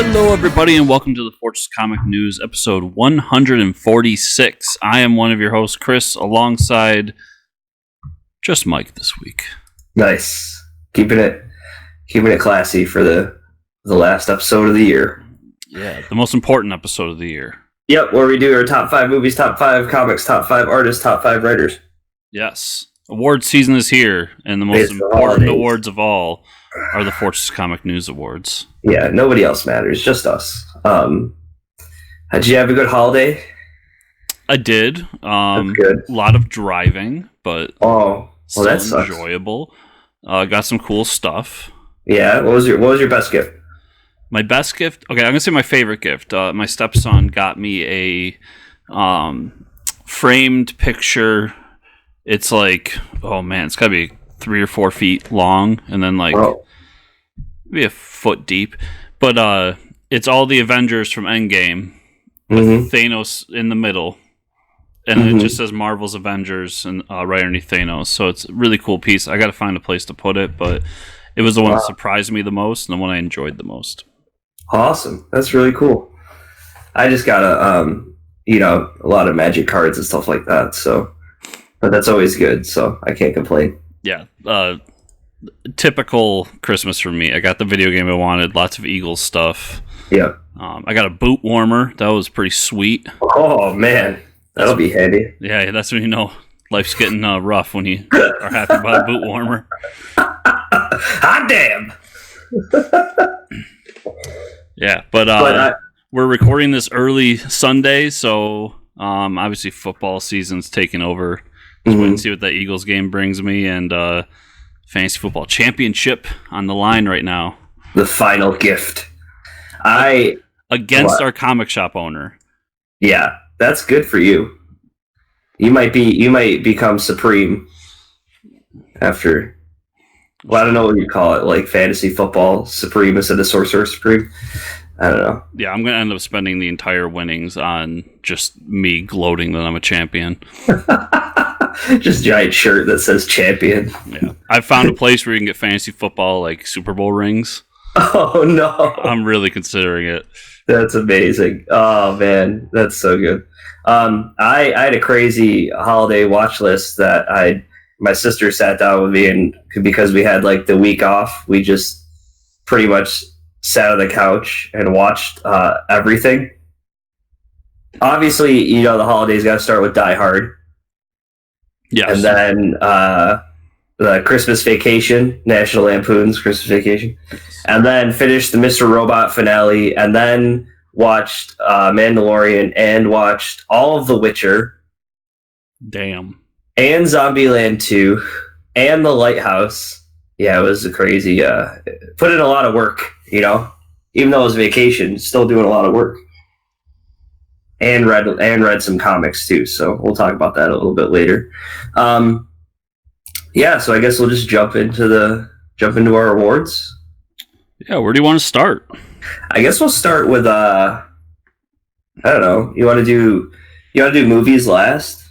Hello, everybody, and welcome to the Fortress Comic News, episode 146. I am one of your hosts, Chris, alongside just Mike this week. Nice, keeping it classy for the last episode of the year. Yeah, the most important episode of the year. Yep, where we do our top 5 movies, top 5 comics, top 5 artists, top 5 writers. Yes, award season is here, and the most important awards of all are the Fortress Comic News Awards. Yeah, nobody else matters, just us. Did you have a good holiday? I did. That's good. A lot of driving, but that sucks. Enjoyable. Got some cool stuff. Yeah, what was your best gift? My best gift? Okay, I'm gonna say my favorite gift. My stepson got me a framed picture. It's like, oh man, it's gotta be 3 or 4 feet long, and then maybe a foot deep. But it's all the Avengers from Endgame with Thanos in the middle, and it just says Marvel's Avengers and right underneath Thanos. So it's a really cool piece. I got to find a place to put it, but it was the one that surprised me the most and the one I enjoyed the most. Awesome, that's really cool. I just got a lot of Magic cards and stuff like that. So, but that's always good. So I can't complain. Yeah, typical Christmas for me. I got the video game I wanted, lots of Eagles stuff. Yeah. I got a boot warmer. That was pretty sweet. Oh, man. That'll be handy. Yeah, that's when you know life's getting rough, when you are happy about a boot warmer. Hot damn! Yeah, but we're recording this early Sunday, so obviously football season's taking over. Just wait and see what that Eagles game brings me, and fantasy football championship on the line right now. The final gift. Against our comic shop owner. Yeah, that's good for you. You might become supreme after. Well, I don't know what you call it, like fantasy football supreme instead of sorcerer supreme. I don't know. Yeah, I'm gonna end up spending the entire winnings on just me gloating that I'm a champion. Just giant shirt that says champion. Yeah, I found a place where you can get fantasy football like Super Bowl rings. Oh no! I'm really considering it. That's amazing. Oh man, that's so good. I had a crazy holiday watch list that my sister sat down with me, and because we had like the week off, we just pretty much sat on the couch and watched everything. Obviously, the holidays got to start with Die Hard. Yes. And then the Christmas Vacation, National Lampoon's Christmas Vacation. And then finished the Mr. Robot finale, and then watched Mandalorian, and watched all of The Witcher. Damn. And Zombieland 2, and The Lighthouse. Yeah, it was a crazy... put in a lot of work, Even though it was vacation, still doing a lot of work. And read some comics too, so we'll talk about that a little bit later. So I guess we'll just jump into our awards. Yeah, where do you want to start? I guess we'll start with I don't know. You want to do movies last?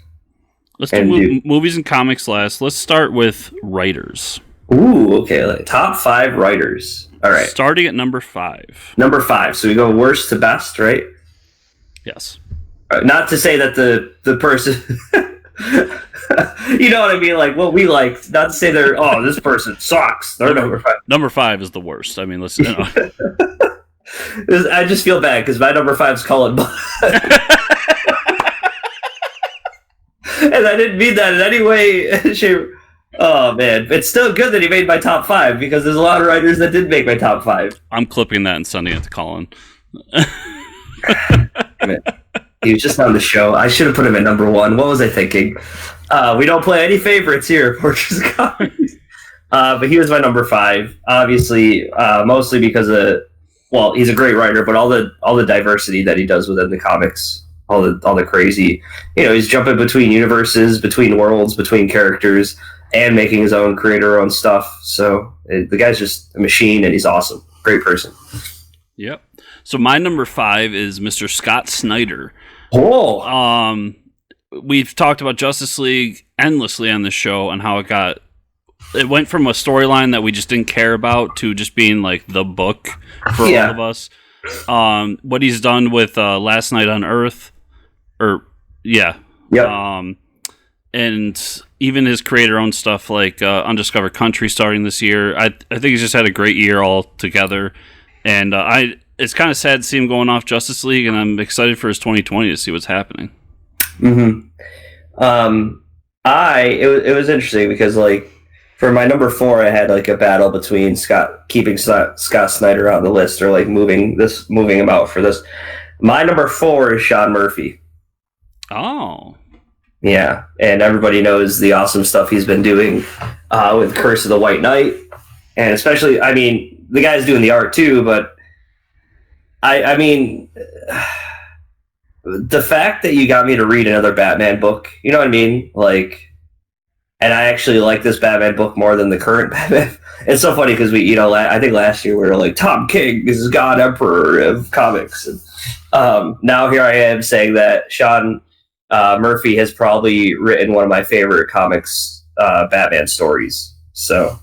Let's do movies and comics last. Let's start with writers. Ooh, okay. Like top 5 writers. All right. Starting at number 5. Number 5. So we go worst to best, right? Yes. Not to say that the person, you know what I mean, like what we like. Not to say this person sucks. They're number 5. Number 5 is the worst. I mean, listen. I just feel bad because my number 5 is Cullen Bunn, and I didn't mean that in any way, shape. Oh man, it's still good that he made my top 5 because there's a lot of writers that didn't make my top 5. I'm clipping that and sending it to Colin. He was just on the show. I should have put him at number 1. What was I thinking? We don't play any favorites here at Fortress Comics. But he was my number 5, obviously, mostly because he's a great writer, but all the diversity that he does within the comics, all the crazy, he's jumping between universes, between worlds, between characters, and making his own, own stuff. So the guy's just a machine, and he's awesome. Great person. Yep. So my number 5 is Mr. Scott Snyder. Oh. We've talked about Justice League endlessly on this show and how it went from a storyline that we just didn't care about to just being like the book for all of us. what he's done with Last Night on Earth, or yeah, Yep. And even his creator-owned stuff like Undiscovered Country starting this year. I think he's just had a great year altogether, and it's kind of sad to see him going off Justice League, and I'm excited for his 2020 to see what's happening. Mm-hmm. It was interesting because like for my number 4, I had like a battle between keeping Scott Snyder on the list or like moving him out for this. My number 4 is Sean Murphy. Oh. Yeah, and everybody knows the awesome stuff he's been doing with Curse of the White Knight, and especially, I mean, the guy's doing the art too, but I mean, the fact that you got me to read another Batman book, you know what I mean? Like, and I actually like this Batman book more than the current Batman. It's so funny because I think last year we were like, Tom King is God Emperor of comics, and now here I am saying that Sean Murphy has probably written one of my favorite comics Batman stories, so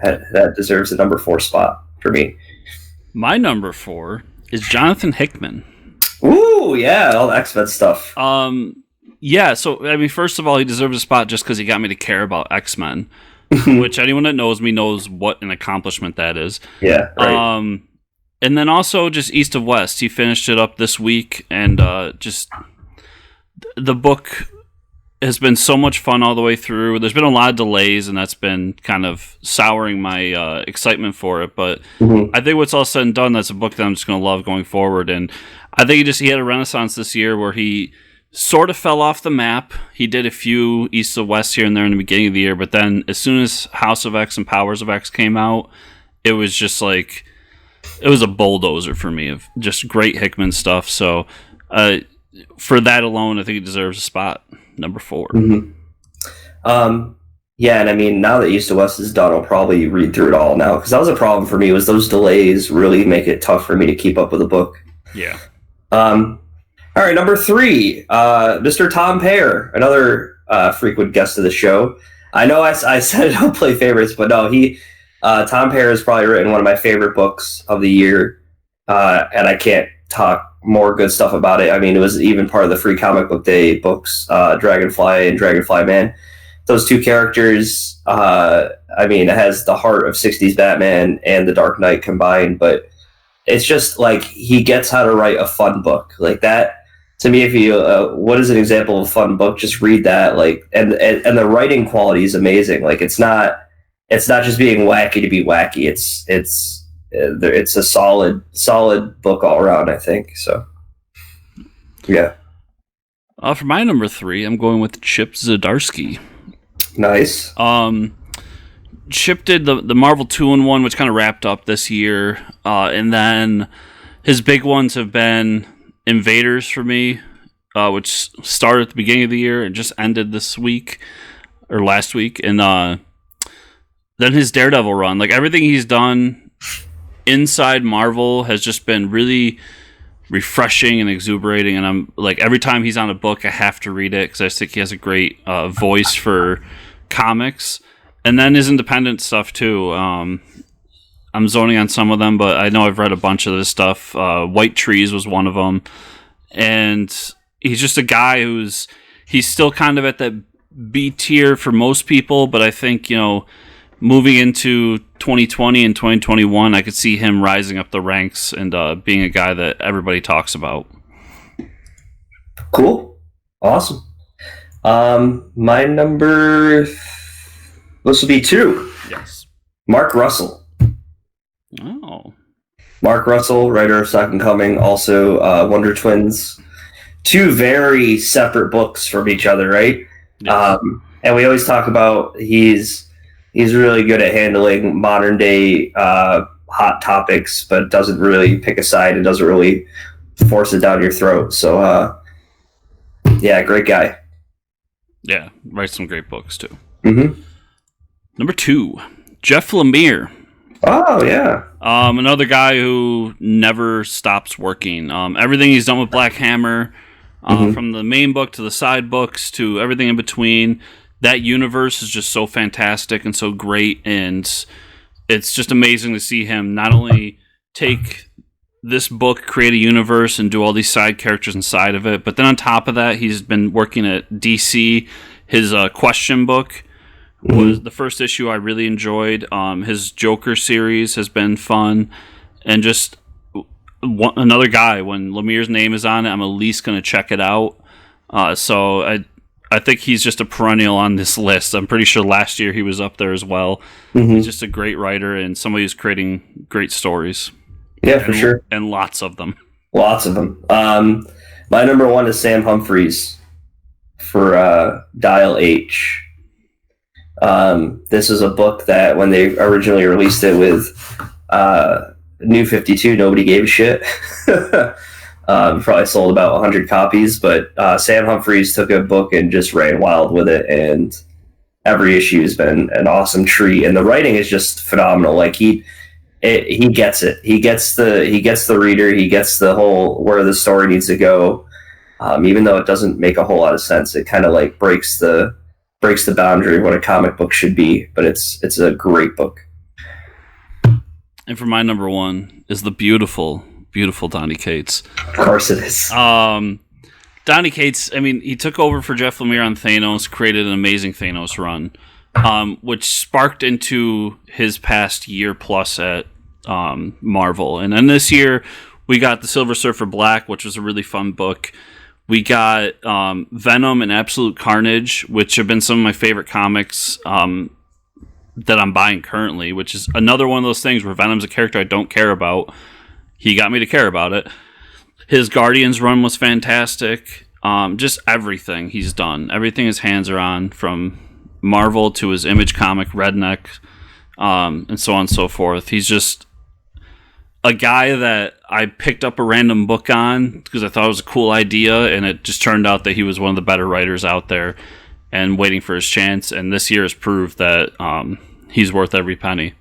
that deserves the number 4 spot for me. My number 4 is Jonathan Hickman. Ooh, yeah, all the X-Men stuff. Yeah, so I mean, first of all, he deserves a spot just because he got me to care about X-Men, which anyone that knows me knows what an accomplishment that is. Yeah, right. And then also just East of West, he finished it up this week, and just the book has been so much fun all the way through. There's been a lot of delays, and that's been kind of souring my excitement for it. But I think what's all said and done, that's a book that I'm just going to love going forward. And I think he had a renaissance this year where he sort of fell off the map. He did a few East of West here and there in the beginning of the year, but then as soon as House of X and Powers of X came out, it was just like, it was a bulldozer for me of just great Hickman stuff. So for that alone, I think it deserves a spot. Number 4. Yeah, and I mean, now that East to West is done, I'll probably read through it all now, because that was a problem for me, was those delays really make it tough for me to keep up with the book. Yeah. All right, number 3, Mr. Tom Payer, another frequent guest of the show. I know I said I don't play favorites, but no, Tom Payer has probably written one of my favorite books of the year, and I can't talk more good stuff about it. I mean, it was even part of the Free Comic Book Day books, Dragonfly and Dragonfly Man. Those two characters, I mean, it has the heart of 60s Batman and the Dark Knight combined, but it's just like he gets how to write a fun book like that. To me, if you what is an example of a fun book, just read that. Like, and the writing quality is amazing. Like, it's not just being wacky to be wacky. It's a solid book all around, I think. So, yeah. For my number 3, I'm going with Chip Zdarsky. Nice. Chip did the Marvel 2-in-1, which kind of wrapped up this year, and then his big ones have been Invaders for me, which started at the beginning of the year and just ended this week or last week, and then his Daredevil run. Like, everything he's done inside Marvel has just been really refreshing and exuberating, and I'm like, every time he's on a book I have to read it because I just think he has a great voice for comics. And then his independent stuff too. I'm zoning on some of them, but I know I've read a bunch of this stuff. White Trees was one of them, and he's just a guy he's still kind of at that B tier for most people, but I think, moving into 2020 and 2021, I could see him rising up the ranks and being a guy that everybody talks about. Cool. Awesome. My number... This will be 2. Yes. Mark Russell. Oh. Mark Russell, writer of Second Coming, also Wonder Twins. 2 very separate books from each other, right? Yes. And we always talk about he's really good at handling modern day hot topics, but doesn't really pick a side and doesn't really force it down your throat. So, yeah, great guy. Yeah, writes some great books too. Mm-hmm. Number 2, Jeff Lemire. Oh, yeah. Another guy who never stops working. Everything he's done with Black Hammer, from the main book to the side books to everything in between, that universe is just so fantastic and so great, and it's just amazing to see him not only take this book create a universe and do all these side characters inside of it. But then on top of that, he's been working at DC. His Question book was the first issue I really enjoyed. His Joker series has been fun, and just another guy. When Lemire's name is on it, I'm at least going to check it out. So I think he's just a perennial on this list. I'm pretty sure last year he was up there as well. He's just a great writer and somebody who's creating great stories. Yeah, for sure. And lots of them. Lots of them. My number one is Sam Humphries for Dial H. This is a book that when they originally released it with New 52, nobody gave a shit. Probably sold about 100 copies, but Sam Humphries took a book and just ran wild with it, and every issue has been an awesome treat. And the writing is just phenomenal. Like he gets it. He gets the reader. He gets the whole where the story needs to go. Even though it doesn't make a whole lot of sense, it kind of like breaks the boundary of what a comic book should be. But it's a great book. And for my number one is the beautiful Donny Cates. Of course it is. Donny Cates, I mean, he took over for Jeff Lemire on Thanos, created an amazing Thanos run, which sparked into his past year plus at Marvel. And then this year, we got The Silver Surfer Black, which was a really fun book. We got Venom and Absolute Carnage, which have been some of my favorite comics that I'm buying currently, which is another one of those things where Venom's a character I don't care about. He got me to care about it. His Guardians run was fantastic. Just everything he's done. Everything his hands are on, from Marvel to his Image comic, Redneck, and so on and so forth. He's just a guy that I picked up a random book on because I thought it was a cool idea, and it just turned out that he was one of the better writers out there and waiting for his chance. And this year has proved that he's worth every penny.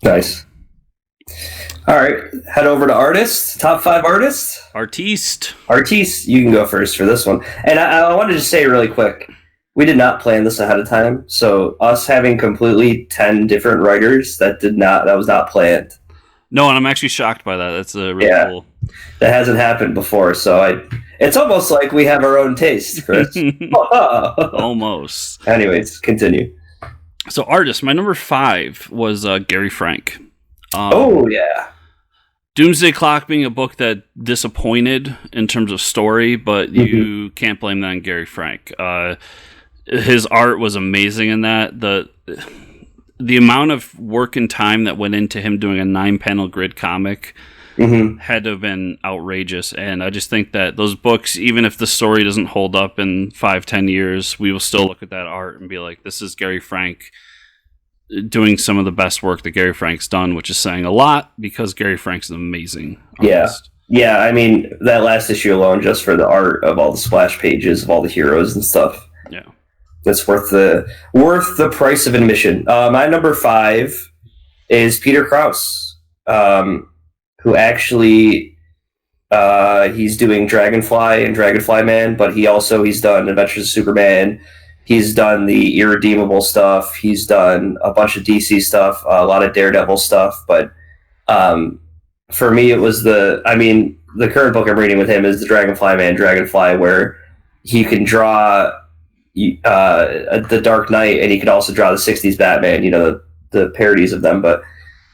Nice. All right, head over to artists. Top 5 artists. Artiste, you can go first for this one. And I wanted to say really quick, we did not plan this ahead of time. So us having completely 10 different writers, that was not planned. No, and I'm actually shocked by that. That's really cool. That hasn't happened before. So it's almost like we have our own taste, Chris. Almost. Anyways, continue. So artist, my number 5 was Gary Frank. Doomsday Clock being a book that disappointed in terms of story, but you can't blame that on Gary Frank. His art was amazing in that. The amount of work and time that went into him doing a 9-panel grid comic had to have been outrageous. And I just think that those books, even if the story doesn't hold up in 5-10 years, we will still look at that art and be like, this is Gary Frank doing some of the best work that Gary Frank's done, which is saying a lot because Gary Frank's an amazing artist. Yeah. I mean, that last issue alone, just for the art of all the splash pages of all the heroes and stuff. Yeah. That's worth the price of admission. My number 5 is Peter Krause, who actually he's doing Dragonfly and Dragonfly Man, but he's done Adventures of Superman. He's done the Irredeemable stuff. He's done a bunch of DC stuff, a lot of Daredevil stuff. But for me, it was the current book I'm reading with him is the Dragonfly Man, Dragonfly, where he can draw the Dark Knight, and he could also draw the 60s Batman, the parodies of them. But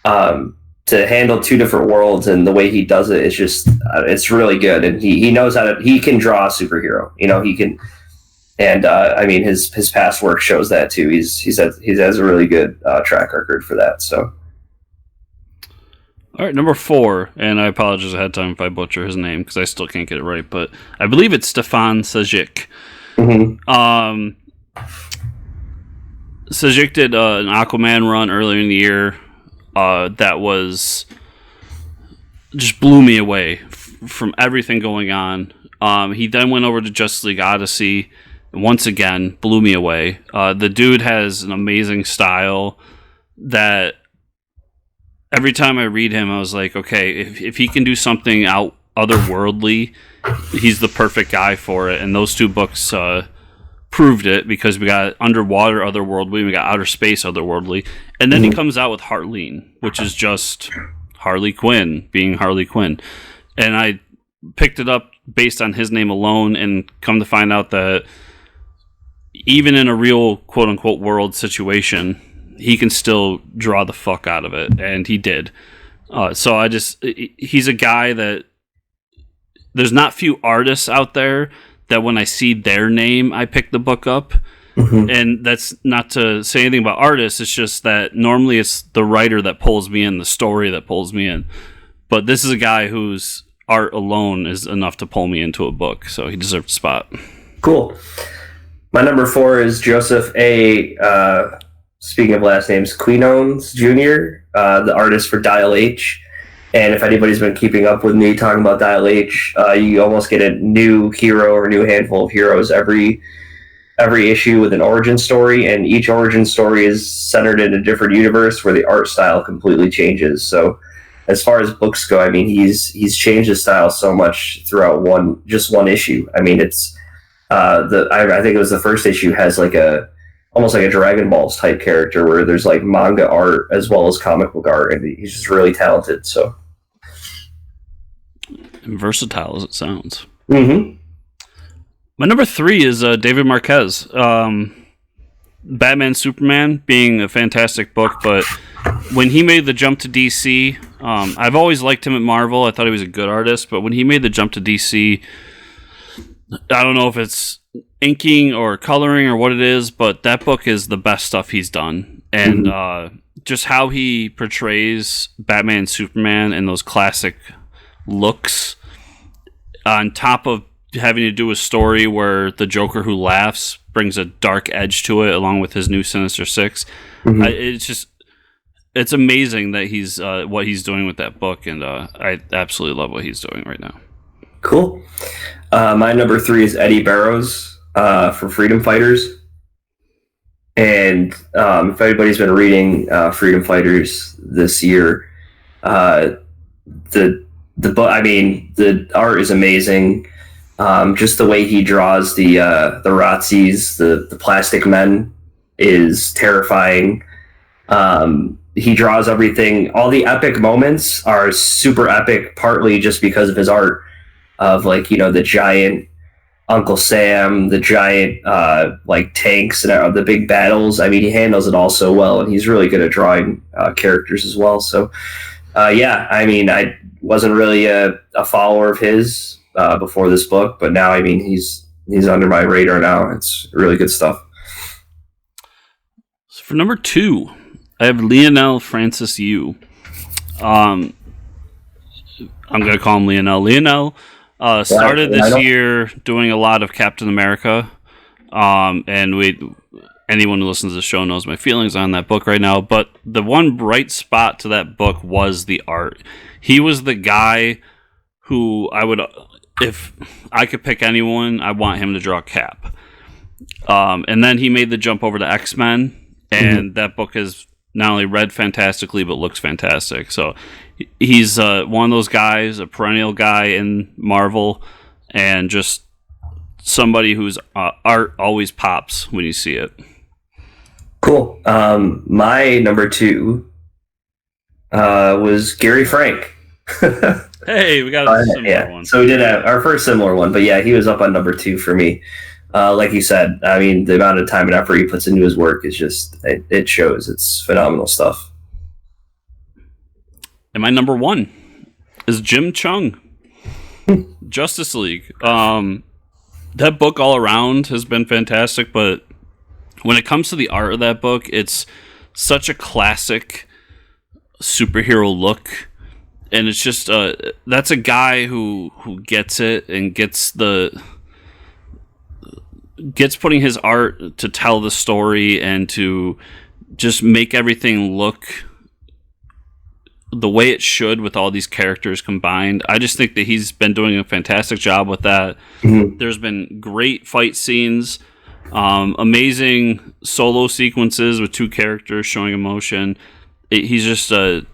to handle 2 different worlds and the way he does it, it's really good. And he knows he can draw a superhero. He can. And his past work shows that too. He has a really good track record for that. So, all right, number 4, and I apologize ahead of time if I butcher his name because I still can't get it right, but I believe it's Stefan Sejic. Sejic did an Aquaman run earlier in the year that was just blew me away from everything going on. He then went over to Justice League Odyssey. Once again, blew me away. The dude has an amazing style that every time I read him, I was like, okay, if he can do something otherworldly, he's the perfect guy for it. And those 2 books proved it, because we got Underwater Otherworldly, we got Outer Space Otherworldly, and then he comes out with Heartline, which is just Harley Quinn being Harley Quinn. And I picked it up based on his name alone, and come to find out that even in a real quote-unquote world situation, he can still draw the fuck out of it, and he did. So he's a guy that there's not few artists out there that when I see their name, I pick the book up. Mm-hmm. And that's not to say anything about artists. It's just that normally it's the writer that pulls me in, the story that pulls me in. But this is a guy whose art alone is enough to pull me into a book. So he deserved a spot. Cool. My number 4 is Joseph A. Speaking of last names, Quinones Jr., the artist for Dial H. And if anybody's been keeping up with me talking about Dial H, you almost get a new hero or a new handful of heroes every issue with an origin story, and each origin story is centered in a different universe where the art style completely changes. So as far as books go, I mean, he's changed his style so much throughout one issue. I mean, it's I think it was the first issue has like almost like a Dragon Balls type character where there's like manga art as well as comic book art, and he's just really talented. So and versatile as it sounds. Mm-hmm. My number 3 is David Marquez. Batman Superman being a fantastic book, but when he made the jump to DC, I've always liked him at Marvel. I thought he was a good artist, but when he made the jump to DC, I don't know if it's inking or coloring or what it is, but that book is the best stuff he's done. And just how he portrays Batman and Superman and those classic looks, on top of having to do a story where the Joker who laughs brings a dark edge to it, along with his new Sinister Six. Mm-hmm. It's amazing that he's what he's doing with that book, and I absolutely love what he's doing right now. Cool. My number 3 is Eddie Barrows for Freedom Fighters. And if anybody's been reading Freedom Fighters this year, the book, I mean, the art is amazing. Just the way he draws the Razzies, the plastic men, is terrifying. He draws everything. All the epic moments are super epic, partly just because of his art of, like, you know, the giant Uncle Sam, the giant like tanks and the big battles. I mean, he handles it all so well, and he's really good at drawing characters as well. So yeah, I mean, I wasn't really a follower of his before this book, but now, I mean, he's under my radar now. It's really good stuff. So for number 2, I have Lionel Francis Yu. I'm gonna call him Lionel. Lionel started this year doing a lot of Captain America, and anyone who listens to the show knows my feelings on that book right now. But the one bright spot to that book was the art. He was the guy who I would, if I could pick anyone, I want him to draw Cap. And then he made the jump over to X-Men, and that book is not only read fantastically but looks fantastic. So he's one of those guys, a perennial guy in Marvel, and just somebody whose art always pops when you see it. Cool. My number 2 was Gary Frank. Hey, we got a similar one. So we did have our first similar one, but yeah, he was up on number 2 for me. Like you said, I mean, the amount of time and effort he puts into his work is just, it shows. It's phenomenal stuff. And my number 1 is Jim Chung, Justice League. That book all around has been fantastic, but when it comes to the art of that book, it's such a classic superhero look. And it's just, that's a guy who gets it and gets putting his art to tell the story and to just make everything look the way it should with all these characters combined. I just think that he's been doing a fantastic job with that. Mm-hmm. There's been great fight scenes, amazing solo sequences with 2 characters showing emotion. He's just a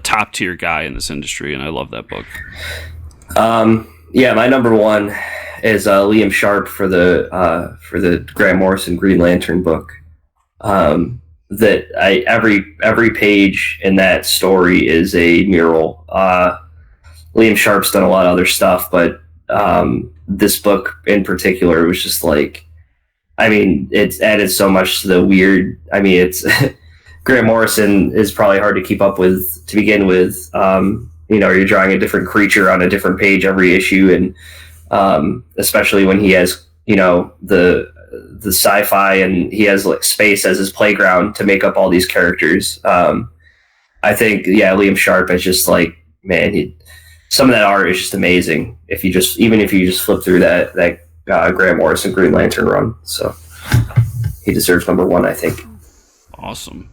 top tier guy in this industry, and I love that book. Yeah, my number 1 is Liam Sharp for the Grant Morrison Green Lantern book. that every page in that story is a mural. Liam Sharp's done a lot of other stuff, but this book in particular was just like, I mean, it's added so much to the weird. I mean, it's Grant Morrison is probably hard to keep up with to begin with. You're drawing a different creature on a different page every issue, and especially when he has, the sci-fi and he has like space as his playground to make up all these characters. I think, Liam Sharp is just like, man, some of that art is just amazing. If you just flip through that Grant Morrison Green Lantern run, so he deserves number one, I think. Awesome.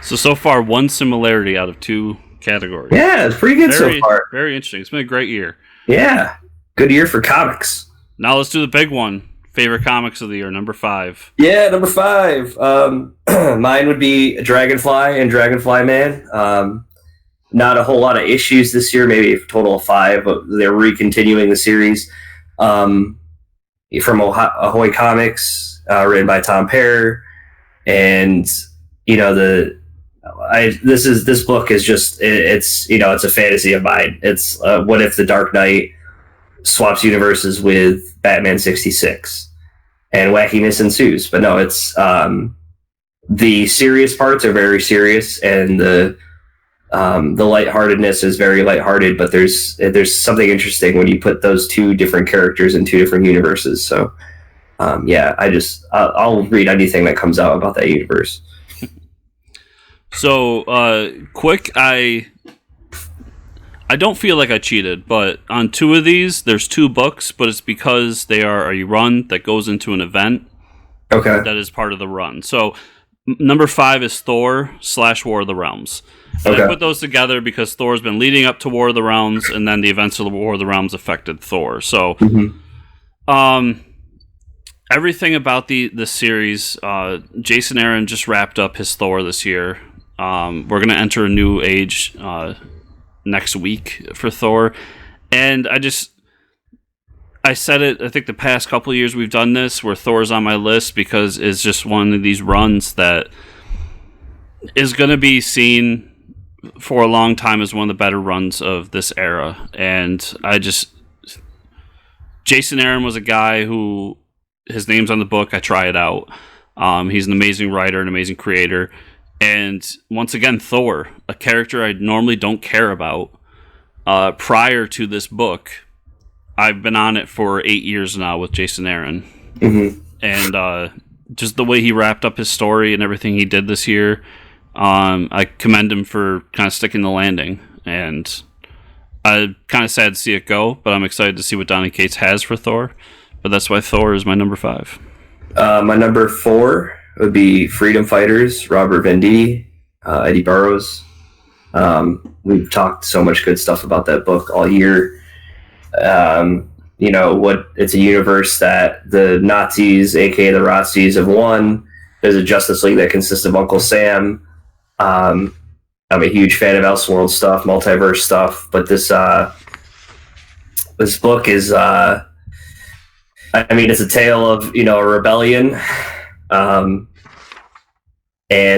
So far, one similarity out of two categories. Yeah, it's pretty good so far. Very interesting. It's been a great year. Yeah, good year for comics. Now let's do the big one. Favorite comics of the year, number 5. Yeah, number 5. Mine would be Dragonfly and Dragonfly Man. Not a whole lot of issues this year, maybe a total of 5, but they're recontinuing the series. From Ahoy Comics, written by Tom Parer, and this book is just it's a fantasy of mine. It's what if the Dark Knight swaps universes with Batman 66 and wackiness ensues. But no, it's the serious parts are very serious, and the lightheartedness is very lighthearted, but there's something interesting when you put those two different characters in two different universes. So I'll read anything that comes out about that universe. So quick, I don't feel like I cheated, but on 2 of these, there's 2 books, but it's because they are a run that goes into an event. Okay. That is part of the run. So number 5 is Thor / War of the Realms. And I put those together because Thor's been leading up to War of the Realms, and then the events of the War of the Realms affected Thor. So, everything about the series, Jason Aaron just wrapped up his Thor this year. We're going to enter a new age next week for Thor. And I said it, I think the past couple of years we've done this, where Thor's on my list because it's just one of these runs that is going to be seen for a long time as one of the better runs of this era. And Jason Aaron was a guy who, his name's on the book, I try it out. He's an amazing writer, an amazing creator. And once again, Thor, a character I normally don't care about. Prior to this book, I've been on it for 8 years now with Jason Aaron. Mm-hmm. And just the way he wrapped up his story and everything he did this year, I commend him for kind of sticking the landing. And I'm kind of sad to see it go, but I'm excited to see what Donny Cates has for Thor. But that's why Thor is my number 5. My number 4 would be Freedom Fighters, Robert Venditti, Eddie Burrows. We've talked so much good stuff about that book all year. It's a universe that the Nazis, aka the Razzies, have won. There's a Justice League that consists of Uncle Sam. I'm a huge fan of Elseworld stuff, multiverse stuff, but this book is it's a tale of a rebellion. And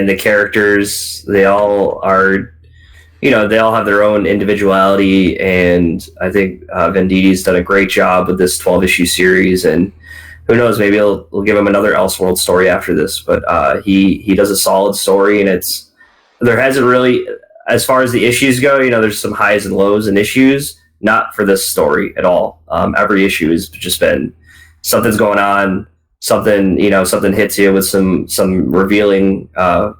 the characters, they all have their own individuality, and I think Venditti's done a great job with this 12-issue series, and who knows, maybe we'll give him another Elseworld story after this, but he does a solid story, and there hasn't really, as far as the issues go, there's some highs and lows in issues, not for this story at all. Every issue has just been something's going on, something hits you with some revealing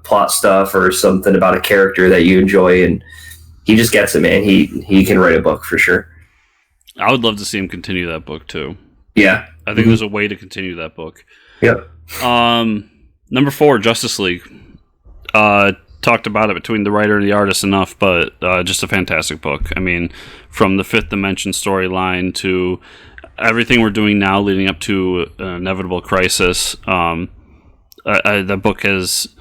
plot stuff or something about a character that you enjoy, and he just gets it, man. He can write a book for sure. I would love to see him continue that book too. Yeah, I think there's a way to continue that book. Yep. Number 4, Justice League. Talked about it between the writer and the artist enough, but just a fantastic book. I mean, from the Fifth Dimension storyline to everything we're doing now leading up to an inevitable crisis, the book has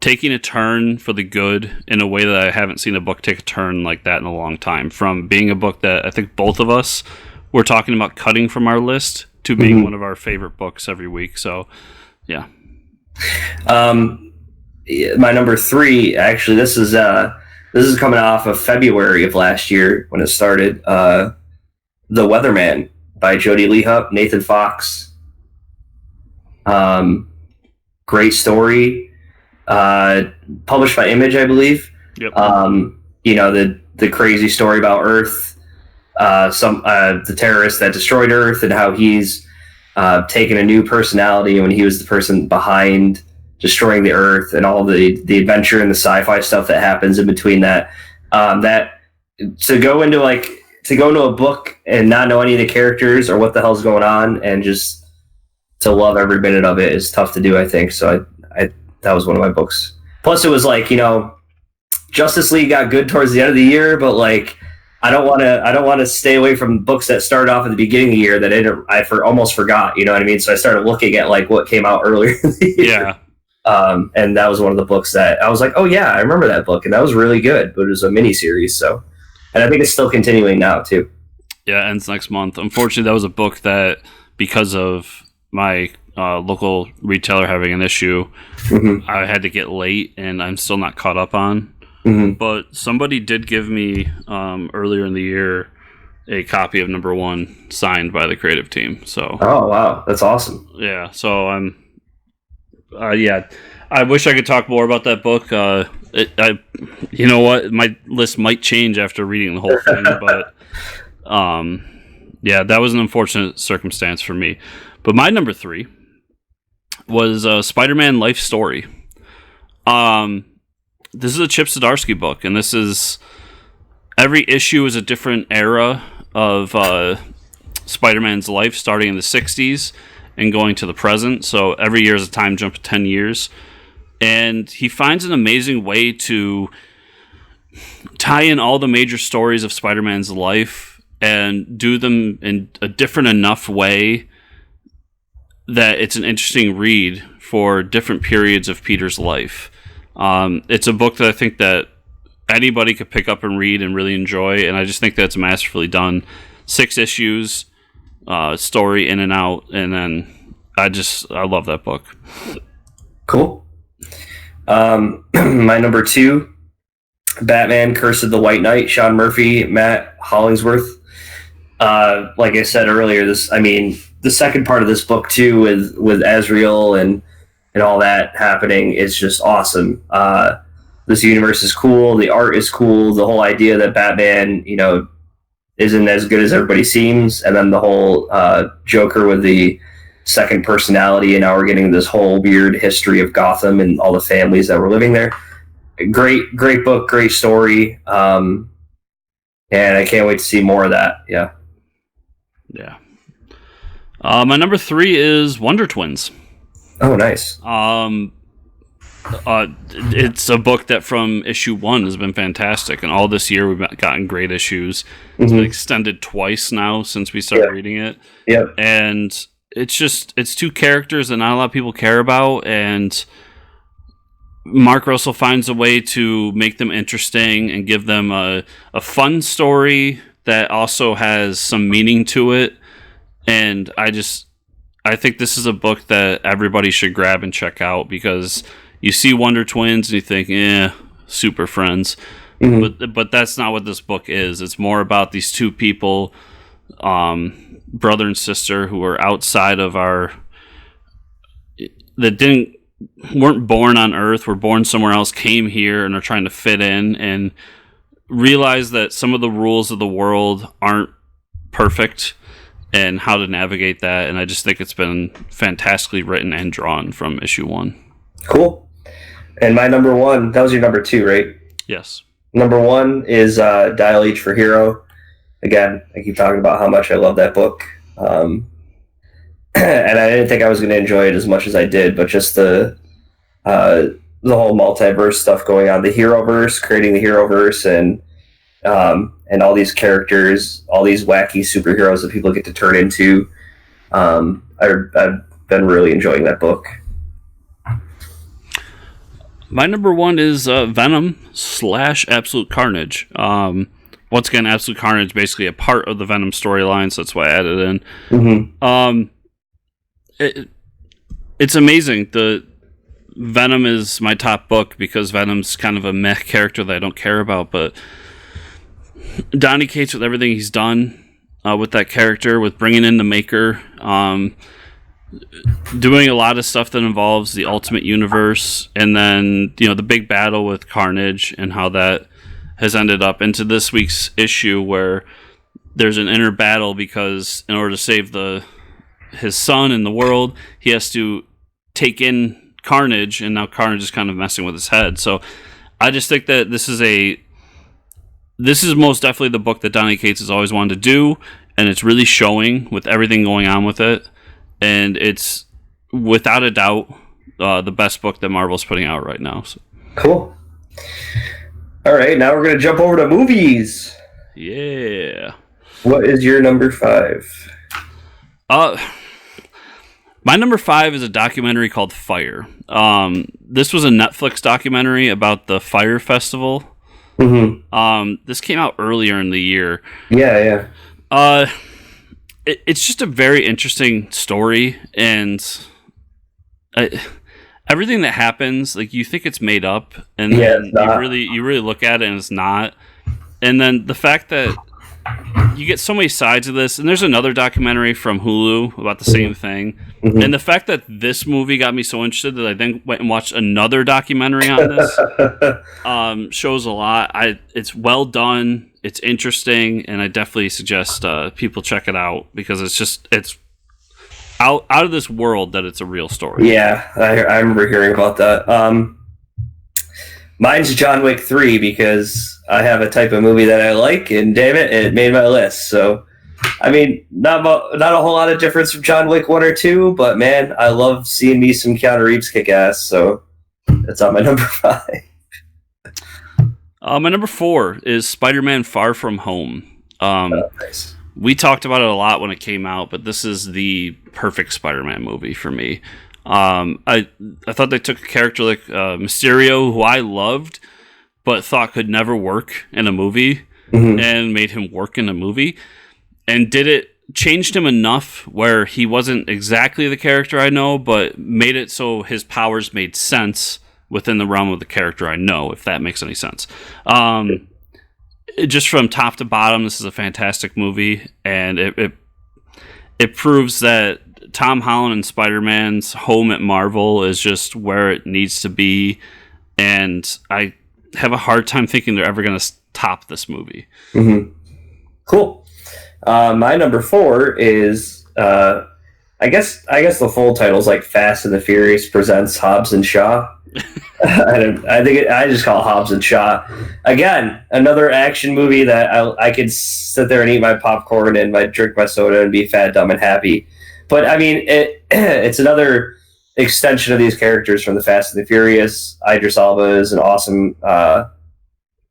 taken a turn for the good in a way that I haven't seen a book take a turn like that in a long time. From being a book that I think both of us were talking about cutting from our list to being one of our favorite books every week. So, yeah. my number 3, actually, this is coming off of February of last year when it started. The Weatherman by Jody Lehup, Nathan Fox. Great story. Published by Image, I believe. Yep. The crazy story about Earth, the terrorist that destroyed Earth, and how he's taken a new personality when he was the person behind destroying the Earth, and all the adventure and the sci-fi stuff that happens in between that. To go into a book and not know any of the characters or what the hell's going on, and just to love every minute of it is tough to do, I think. So I that was one of my books. Plus, it was Justice League got good towards the end of the year, but I don't want to stay away from books that started off at the beginning of the year that I almost forgot. You know what I mean? So I started looking at what came out earlier in the year. Yeah. And that was one of the books that I was like, oh yeah, I remember that book, and that was really good. But it was a mini series, so, and I think it's still continuing now too. Yeah, ends next month. Unfortunately, that was a book that, because of my local retailer having an issue, I had to get late, and I'm still not caught up on. But somebody did give me earlier in the year a copy of number 1 signed by the creative team. So, oh wow, that's awesome. Yeah, so I'm. I wish I could talk more about that book. You know what? My list might change after reading the whole thing, but that was an unfortunate circumstance for me. But my number 3 was Spider-Man Life Story. This is a Chip Zdarsky book, and this is every issue is a different era of Spider-Man's life, starting in the 60s and going to the present. So every year is a time jump of 10 years. And he finds an amazing way to tie in all the major stories of Spider-Man's life and do them in a different enough way that it's an interesting read for different periods of Peter's life. It's a book that I think that anybody could pick up and read and really enjoy, and I just think that's masterfully done. 6 issues, story in and out, and then I love that book. Cool. My number 2, Batman: Curse of the White Knight, Sean Murphy, Matt Hollingsworth. Like I said earlier, the second part of this book too, with Azrael and all that happening, is just awesome. This universe is cool. The art is cool. The whole idea that Batman, isn't as good as everybody seems, and then the whole Joker with the second personality, and now we're getting this whole weird history of Gotham and all the families that were living there. Great book, great story, and I can't wait to see more of that. Yeah. My number 3 is Wonder Twins. Oh, nice. It's a book that from issue 1 has been fantastic, and all this year we've gotten great issues. It's been extended twice now since we started reading it. Yeah. And it's 2 characters that not a lot of people care about, and Mark Russell finds a way to make them interesting and give them a fun story that also has some meaning to it. And I think this is a book that everybody should grab and check out, because you see Wonder Twins and you think, super friends. But that's not what this book is. It's more about these 2 people, brother and sister, who are outside of weren't born on Earth, were born somewhere else, came here, and are trying to fit in and realize that some of the rules of the world aren't perfect, and how to navigate that. And I just think it's been fantastically written and drawn from issue 1. Cool. And my number 1, that was your number 2, right? Yes. Number 1 is Dial H for Hero. Again, I keep talking about how much I love that book. And I didn't think I was going to enjoy it as much as I did, but just the whole multiverse stuff going on, the Heroverse, creating the Heroverse, and all these characters, all these wacky superheroes that people get to turn into. I've been really enjoying that book. My number 1 is Venom / Absolute Carnage. Once again, Absolute Carnage basically a part of the Venom storyline, so that's why I added it in. It's amazing. Venom is my top book because Venom's kind of a meh character that I don't care about, but Donny Cates, with everything he's done with that character, with bringing in the Maker, doing a lot of stuff that involves the Ultimate Universe, and then the big battle with Carnage and how that has ended up into this week's issue where there's an inner battle because in order to save his son and the world, he has to take in Carnage, and now Carnage is kind of messing with his head. So I just think that this is most definitely the book that Donny Cates has always wanted to do, and it's really showing with everything going on with it. And it's without a doubt the best book that Marvel's putting out right now. So. Cool. All right, now we're going to jump over to movies. Yeah. What is your number 5? My number 5 is a documentary called Fire. This was a Netflix documentary about the Fire Festival. Mm-hmm. This came out earlier in the year. Yeah. It's just a very interesting story, and everything that happens, like, you think it's made up, and then you really look at it and it's not. And then the fact that you get so many sides of this, and there's another documentary from Hulu about the same thing. Mm-hmm. And the fact that this movie got me so interested that I then went and watched another documentary on this shows a lot. It's well done, it's interesting, and I definitely suggest people check it out because it's out of this world that it's a real story. Yeah, I remember hearing about that. Mine's John Wick 3 because I have a type of movie that I like, and damn it made my list. So, I mean, not a whole lot of difference from John Wick 1 or 2, but man, I love seeing me some Keanu Reeves kick ass. So, that's on my number 5. My number 4 is Spider-Man: Far From Home. Nice. We talked about it a lot when it came out, but this is the perfect Spider-Man movie for me. I thought they took a character like Mysterio, who I loved, but thought could never work in a movie, mm-hmm. and made him work in a movie, and changed him enough where he wasn't exactly the character I know, but made it so his powers made sense within the realm of the character I know, if that makes any sense. Just from top to bottom, this is a fantastic movie, and it proves that Tom Holland and Spider-Man's home at Marvel is just where it needs to be, and I have a hard time thinking they're ever going to top this movie. Mm-hmm. Cool. My number 4 is I guess the full title is like Fast and the Furious presents Hobbs and Shaw. I just call it Hobbs and Shaw. Again, another action movie that I could sit there and eat my popcorn and drink my soda and be fat, dumb, and happy. But I mean, it's another extension of these characters from the Fast and the Furious. Idris Elba is an awesome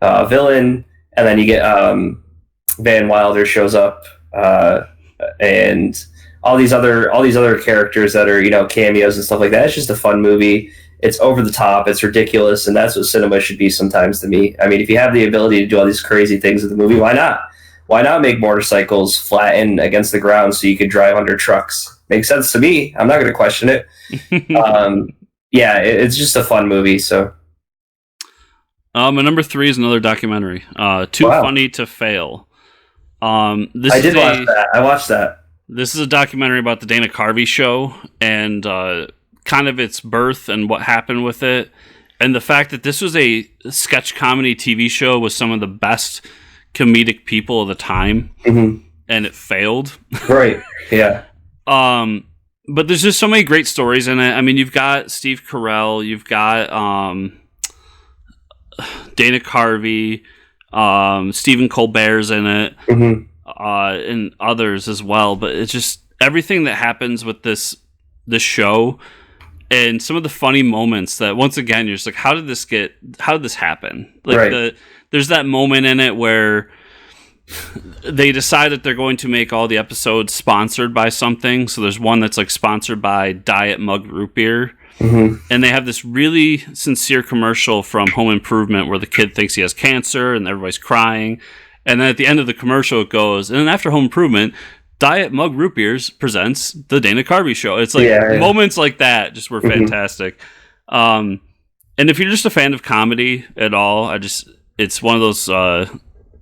villain, and then you get Van Wilder shows up, and all these other characters that are cameos and stuff like that. It's just a fun movie. It's over the top. It's ridiculous, and that's what cinema should be sometimes to me. I mean, if you have the ability to do all these crazy things in the movie, why not? Why not make motorcycles flatten against the ground so you could drive under trucks? Makes sense to me. I'm not going to question it. It's just a fun movie. So, my number 3 is another documentary. Too Funny to Fail. Watch that. I watched that. This is a documentary about the Dana Carvey show and kind of its birth and what happened with it, and the fact that this was a sketch comedy TV show with some of the best comedic people of the time, mm-hmm. and it failed. Right. Yeah. But there's just so many great stories in it. I mean, you've got Steve Carell, you've got Dana Carvey, Stephen Colbert's in it, mm-hmm. And others as well. But it's just everything that happens with this show, and some of the funny moments that, once again, you're just like, how did this happen? Like, right. There's that moment in it where they decide that they're going to make all the episodes sponsored by something. So there's one that's like sponsored by Diet Mug Root Beer. Mm-hmm. And they have this really sincere commercial from Home Improvement where the kid thinks he has cancer and everybody's crying. And then at the end of the commercial, it goes, and then after Home Improvement, Diet Mug Root Beers presents the Dana Carvey Show. It's like moments like that just were fantastic. And if you're just a fan of comedy at all, it's one of those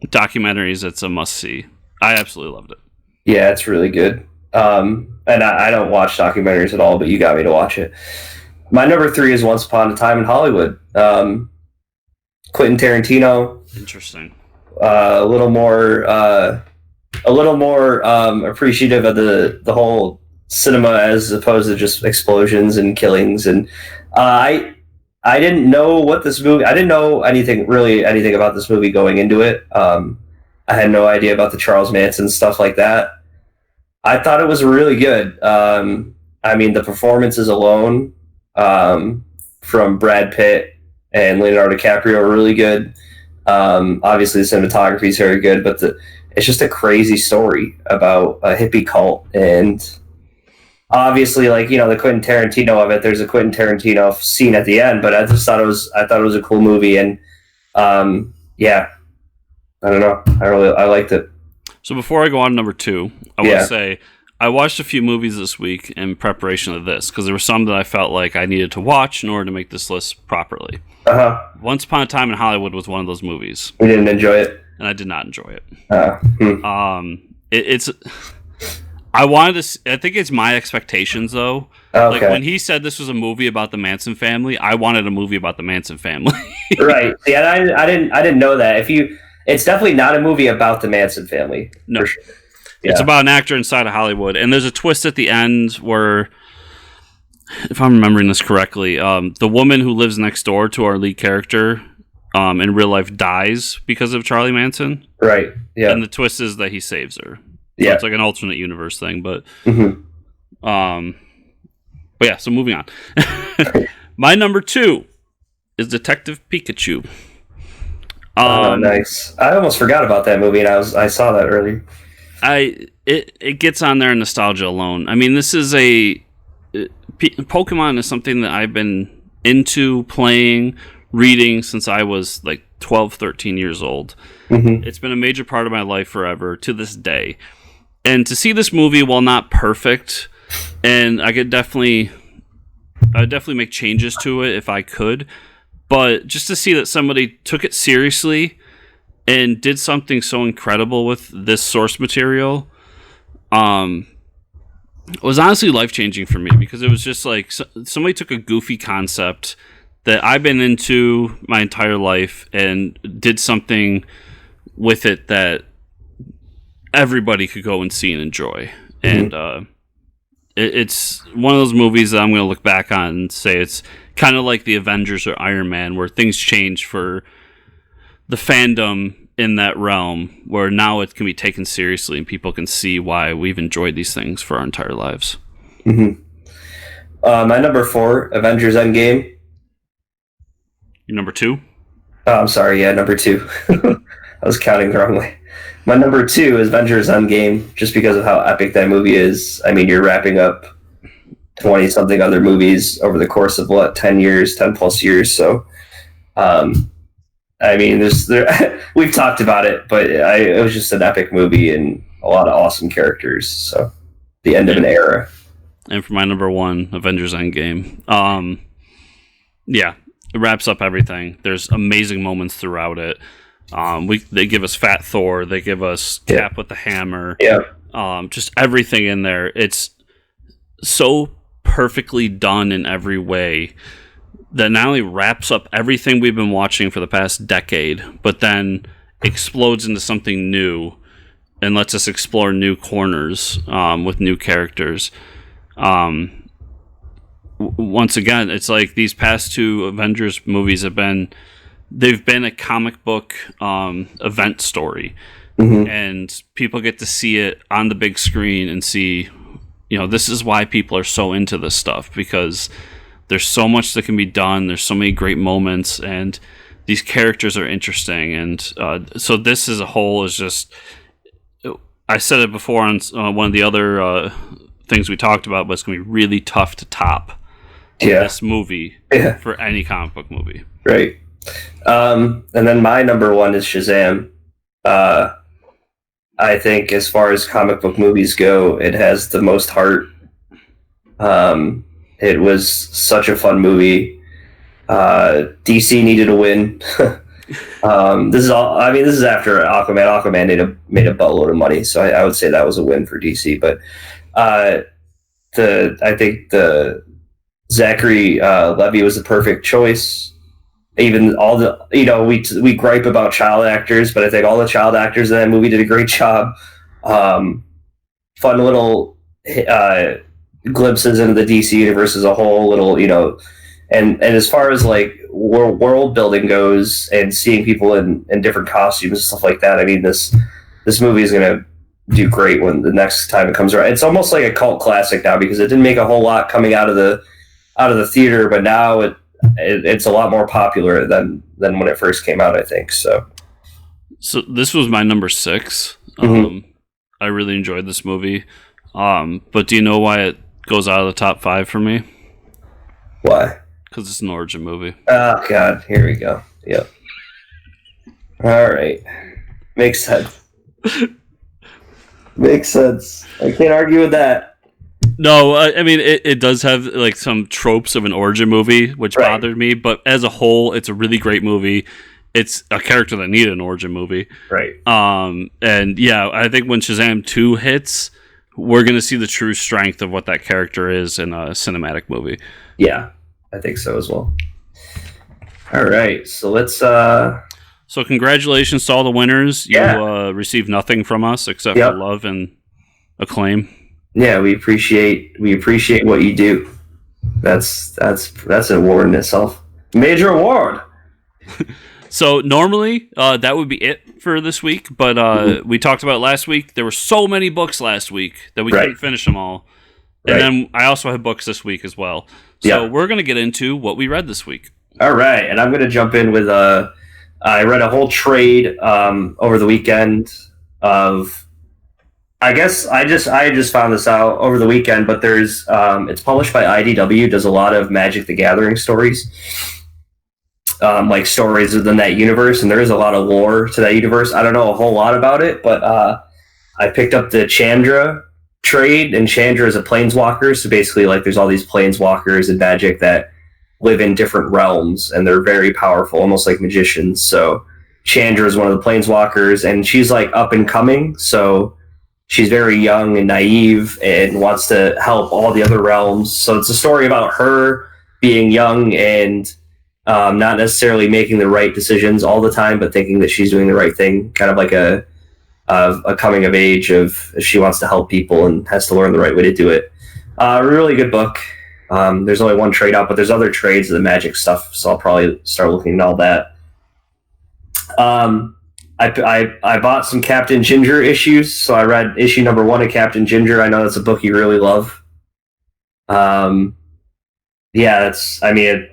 documentaries that's a must see. I absolutely loved it. Yeah, it's really good. And I don't watch documentaries at all, but you got me to watch it. My number 3 is Once Upon a Time in Hollywood. Quentin Tarantino. Interesting. A little more appreciative of the whole cinema as opposed to just explosions and killings. And I didn't know what this movie. I didn't know anything about this movie going into it. I had no idea about the Charles Manson stuff like that. I thought it was really good. I mean, the performances alone from Brad Pitt and Leonardo DiCaprio are really good. Obviously, the cinematography is very good, but it's just a crazy story about a hippie cult. And obviously, like, the Quentin Tarantino of it, there's a Quentin Tarantino scene at the end, but I thought it was a cool movie. And yeah, I don't know. I liked it. So before I go on to number 2, I want to say I watched a few movies this week in preparation of this because there were some that I felt like I needed to watch in order to make this list properly. Once Upon a Time in Hollywood was one of those movies. You didn't enjoy it? And I did not enjoy it. It's I wanted to. I think it's my expectations though. Okay. Like when he said this was a movie about the Manson family, I wanted a movie about the Manson family. Right. Yeah, I didn't know that. It's definitely not a movie about the Manson family. No. For sure. Yeah. It's about an actor inside of Hollywood, and there's a twist at the end where, if I'm remembering this correctly, the woman who lives next door to our lead character in real life dies because of Charlie Manson. Right. Yeah. And the twist is that he saves her. So yeah. It's like an alternate universe thing, but Mm-hmm. but yeah. So moving on. My number 2 is Detective Pikachu. Oh, nice. I almost forgot about that movie, and I saw that earlier. It gets on there in nostalgia alone. I mean, this is Pokemon is something that I've been into playing, reading since I was like 12, 13 years old. Mm-hmm. It's been a major part of my life forever to this day. And to see this movie, while not perfect, and I'd definitely make changes to it if I could, but just to see that somebody took it seriously and did something so incredible with this source material was honestly life-changing for me, because it was just like somebody took a goofy concept that I've been into my entire life and did something with it that everybody could go and see and enjoy. Mm-hmm. And it's one of those movies that I'm going to look back on and say it's kind of like the Avengers or Iron Man, where things change for the fandom in that realm, where now it can be taken seriously and people can see why we've enjoyed these things for our entire lives. Mm-hmm. My number 4, Avengers Endgame. Your number 2? Oh, I'm sorry. Yeah, number 2. I was counting the wrong way. My number 2 is Avengers Endgame, just because of how epic that movie is. I mean, you're wrapping up 20-something other movies over the course of, 10 plus years. So, I mean, we've talked about it, but it was just an epic movie and a lot of awesome characters. So, the end of an era. And for my number 1, Avengers Endgame. Yeah, it wraps up everything. There's amazing moments throughout it. They give us Fat Thor. They give us Cap with the hammer. Yeah. Just everything in there. It's so perfectly done in every way that not only wraps up everything we've been watching for the past decade, but then explodes into something new and lets us explore new corners with new characters. Once again, it's like these past 2 Avengers movies they've been a comic book event story. Mm-hmm. And people get to see it on the big screen and see, this is why people are so into this stuff, because there's so much that can be done. There's so many great moments, and these characters are interesting. And so this as a whole is just, I said it before on one of the other things we talked about, but it's going to be really tough to top this movie for any comic book movie. Right. And then my number 1 is Shazam. I think as far as comic book movies go, it has the most heart. It was such a fun movie. DC needed a win. This is all. I mean, this is after Aquaman. Aquaman made a buttload of money, so I would say that was a win for DC. But I think the Zachary Levi was the perfect choice. Even all the we gripe about child actors, but I think all the child actors in that movie did a great job. Fun little glimpses into the DC universe as a whole. Little and as far as like world building goes, and seeing people in different costumes and stuff like that. I mean, this movie is gonna do great when the next time it comes around. It's almost like a cult classic now because it didn't make a whole lot coming out of the theater, but now it's a lot more popular than when it first came out, I think. So this was my number 6. I really enjoyed this movie. But do you know why it goes out of the top 5 for me? Why? Because it's an origin movie. Oh, God. Here we go. Yep. All right. Makes sense. Makes sense. I can't argue with that. No, I mean, it does have like some tropes of an origin movie, which bothered me. But as a whole, it's a really great movie. It's a character that needed an origin movie. Right. And yeah, I think when Shazam 2 hits, we're going to see the true strength of what that character is in a cinematic movie. Yeah, I think so as well. All right, so let's... So congratulations to all the winners. Yeah. You received nothing from us except for love and acclaim. Yeah, we appreciate what you do. That's an award in itself. Major award. So normally that would be it for this week, but we talked about last week. There were so many books last week that we couldn't finish them all. And then I also have books this week as well. So we're going to get into what we read this week. All right, and I'm going to jump in with I read a whole trade over the weekend of... I guess I just found this out over the weekend, but there's it's published by IDW, does a lot of Magic the Gathering stories. Like stories within that universe, and there is a lot of lore to that universe. I don't know a whole lot about it, but I picked up the Chandra trade, and Chandra is a planeswalker, so basically like there's all these planeswalkers in Magic that live in different realms, and they're very powerful, almost like magicians. So Chandra is one of the planeswalkers, and she's like up and coming, so she's very young and naive and wants to help all the other realms. So it's a story about her being young and not necessarily making the right decisions all the time, but thinking that she's doing the right thing. Kind of like a coming of age of she wants to help people and has to learn the right way to do it. Really good book. There's only one trade out, but there's other trades of the Magic stuff, so I'll probably start looking at all that. I bought some Captain Ginger issues, so I read issue number 1 of Captain Ginger. I know that's a book you really love. It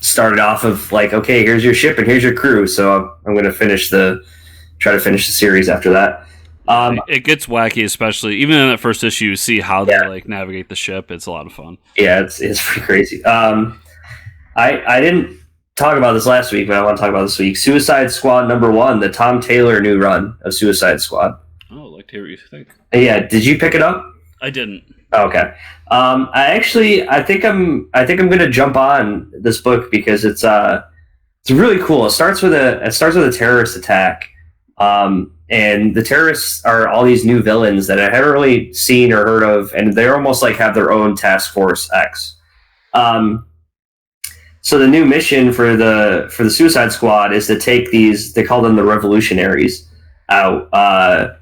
started off of like, okay, here's your ship and here's your crew, so I'm going to try to finish the series after that. It gets wacky, especially even in that first issue. You see how they like navigate the ship. It's a lot of fun. Yeah, it's pretty crazy. I didn't talk about this last week, but I want to talk about this week. Suicide Squad number 1, the Tom Taylor new run of Suicide Squad. Oh, I'd like to hear what you think. Yeah, did you pick it up? I didn't. Okay. I think I'm going to jump on this book because it's really cool. It starts with a terrorist attack. And the terrorists are all these new villains that I haven't really seen or heard of, and they're almost like have their own Task Force X. So the new mission for the Suicide Squad is to take these, they call them the Revolutionaries, out.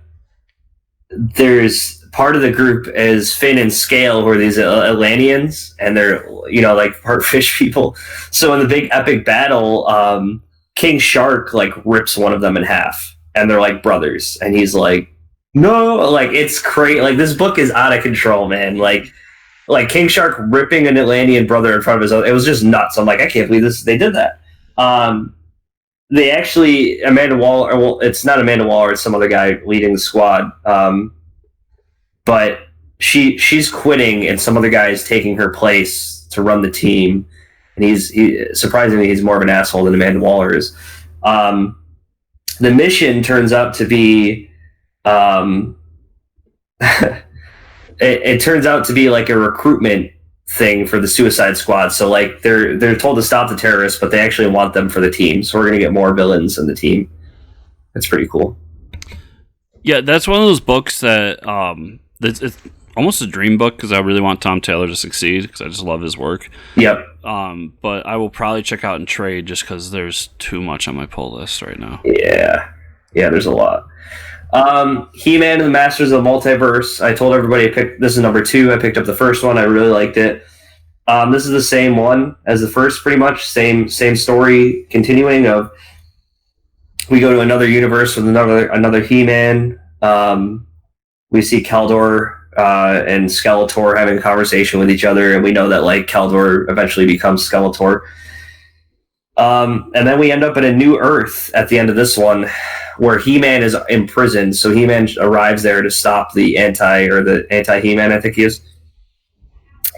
There's part of the group is Finn and Scale, who are these Atlanteans, and they're, like part fish people. So in the big epic battle, King Shark like rips one of them in half, and they're like brothers, and he's like, no, like it's crazy. Like this book is out of control, man. Like King Shark ripping an Atlantean brother in front of his own, it was just nuts. I'm like, I can't believe they did that. They actually, Amanda Waller, well, it's not Amanda Waller, it's some other guy leading the squad. But she's quitting, and some other guy is taking her place to run the team. And surprisingly, he's more of an asshole than Amanda Waller is. The mission turns out to be, it turns out to be like a recruitment thing for the Suicide Squad. So like they're told to stop the terrorists, but they actually want them for the team. So we're gonna get more villains in the team. That's pretty cool. Yeah, that's one of those books that it's almost a dream book because I really want Tom Taylor to succeed because I just love his work. Yep. But I will probably check out and trade just because there's too much on my pull list right now. Yeah, there's a lot. He-Man and the Masters of the Multiverse. I told everybody this is number 2. I picked up the first one. I really liked it. This is the same one as the first, pretty much. Same story, continuing of we go to another universe with another He-Man. We see Keldor and Skeletor having a conversation with each other, and we know that like Keldor eventually becomes Skeletor. And then we end up in a new Earth at the end of this one, where He-Man is imprisoned. So He-Man arrives there to stop the anti-He-Man, I think he is.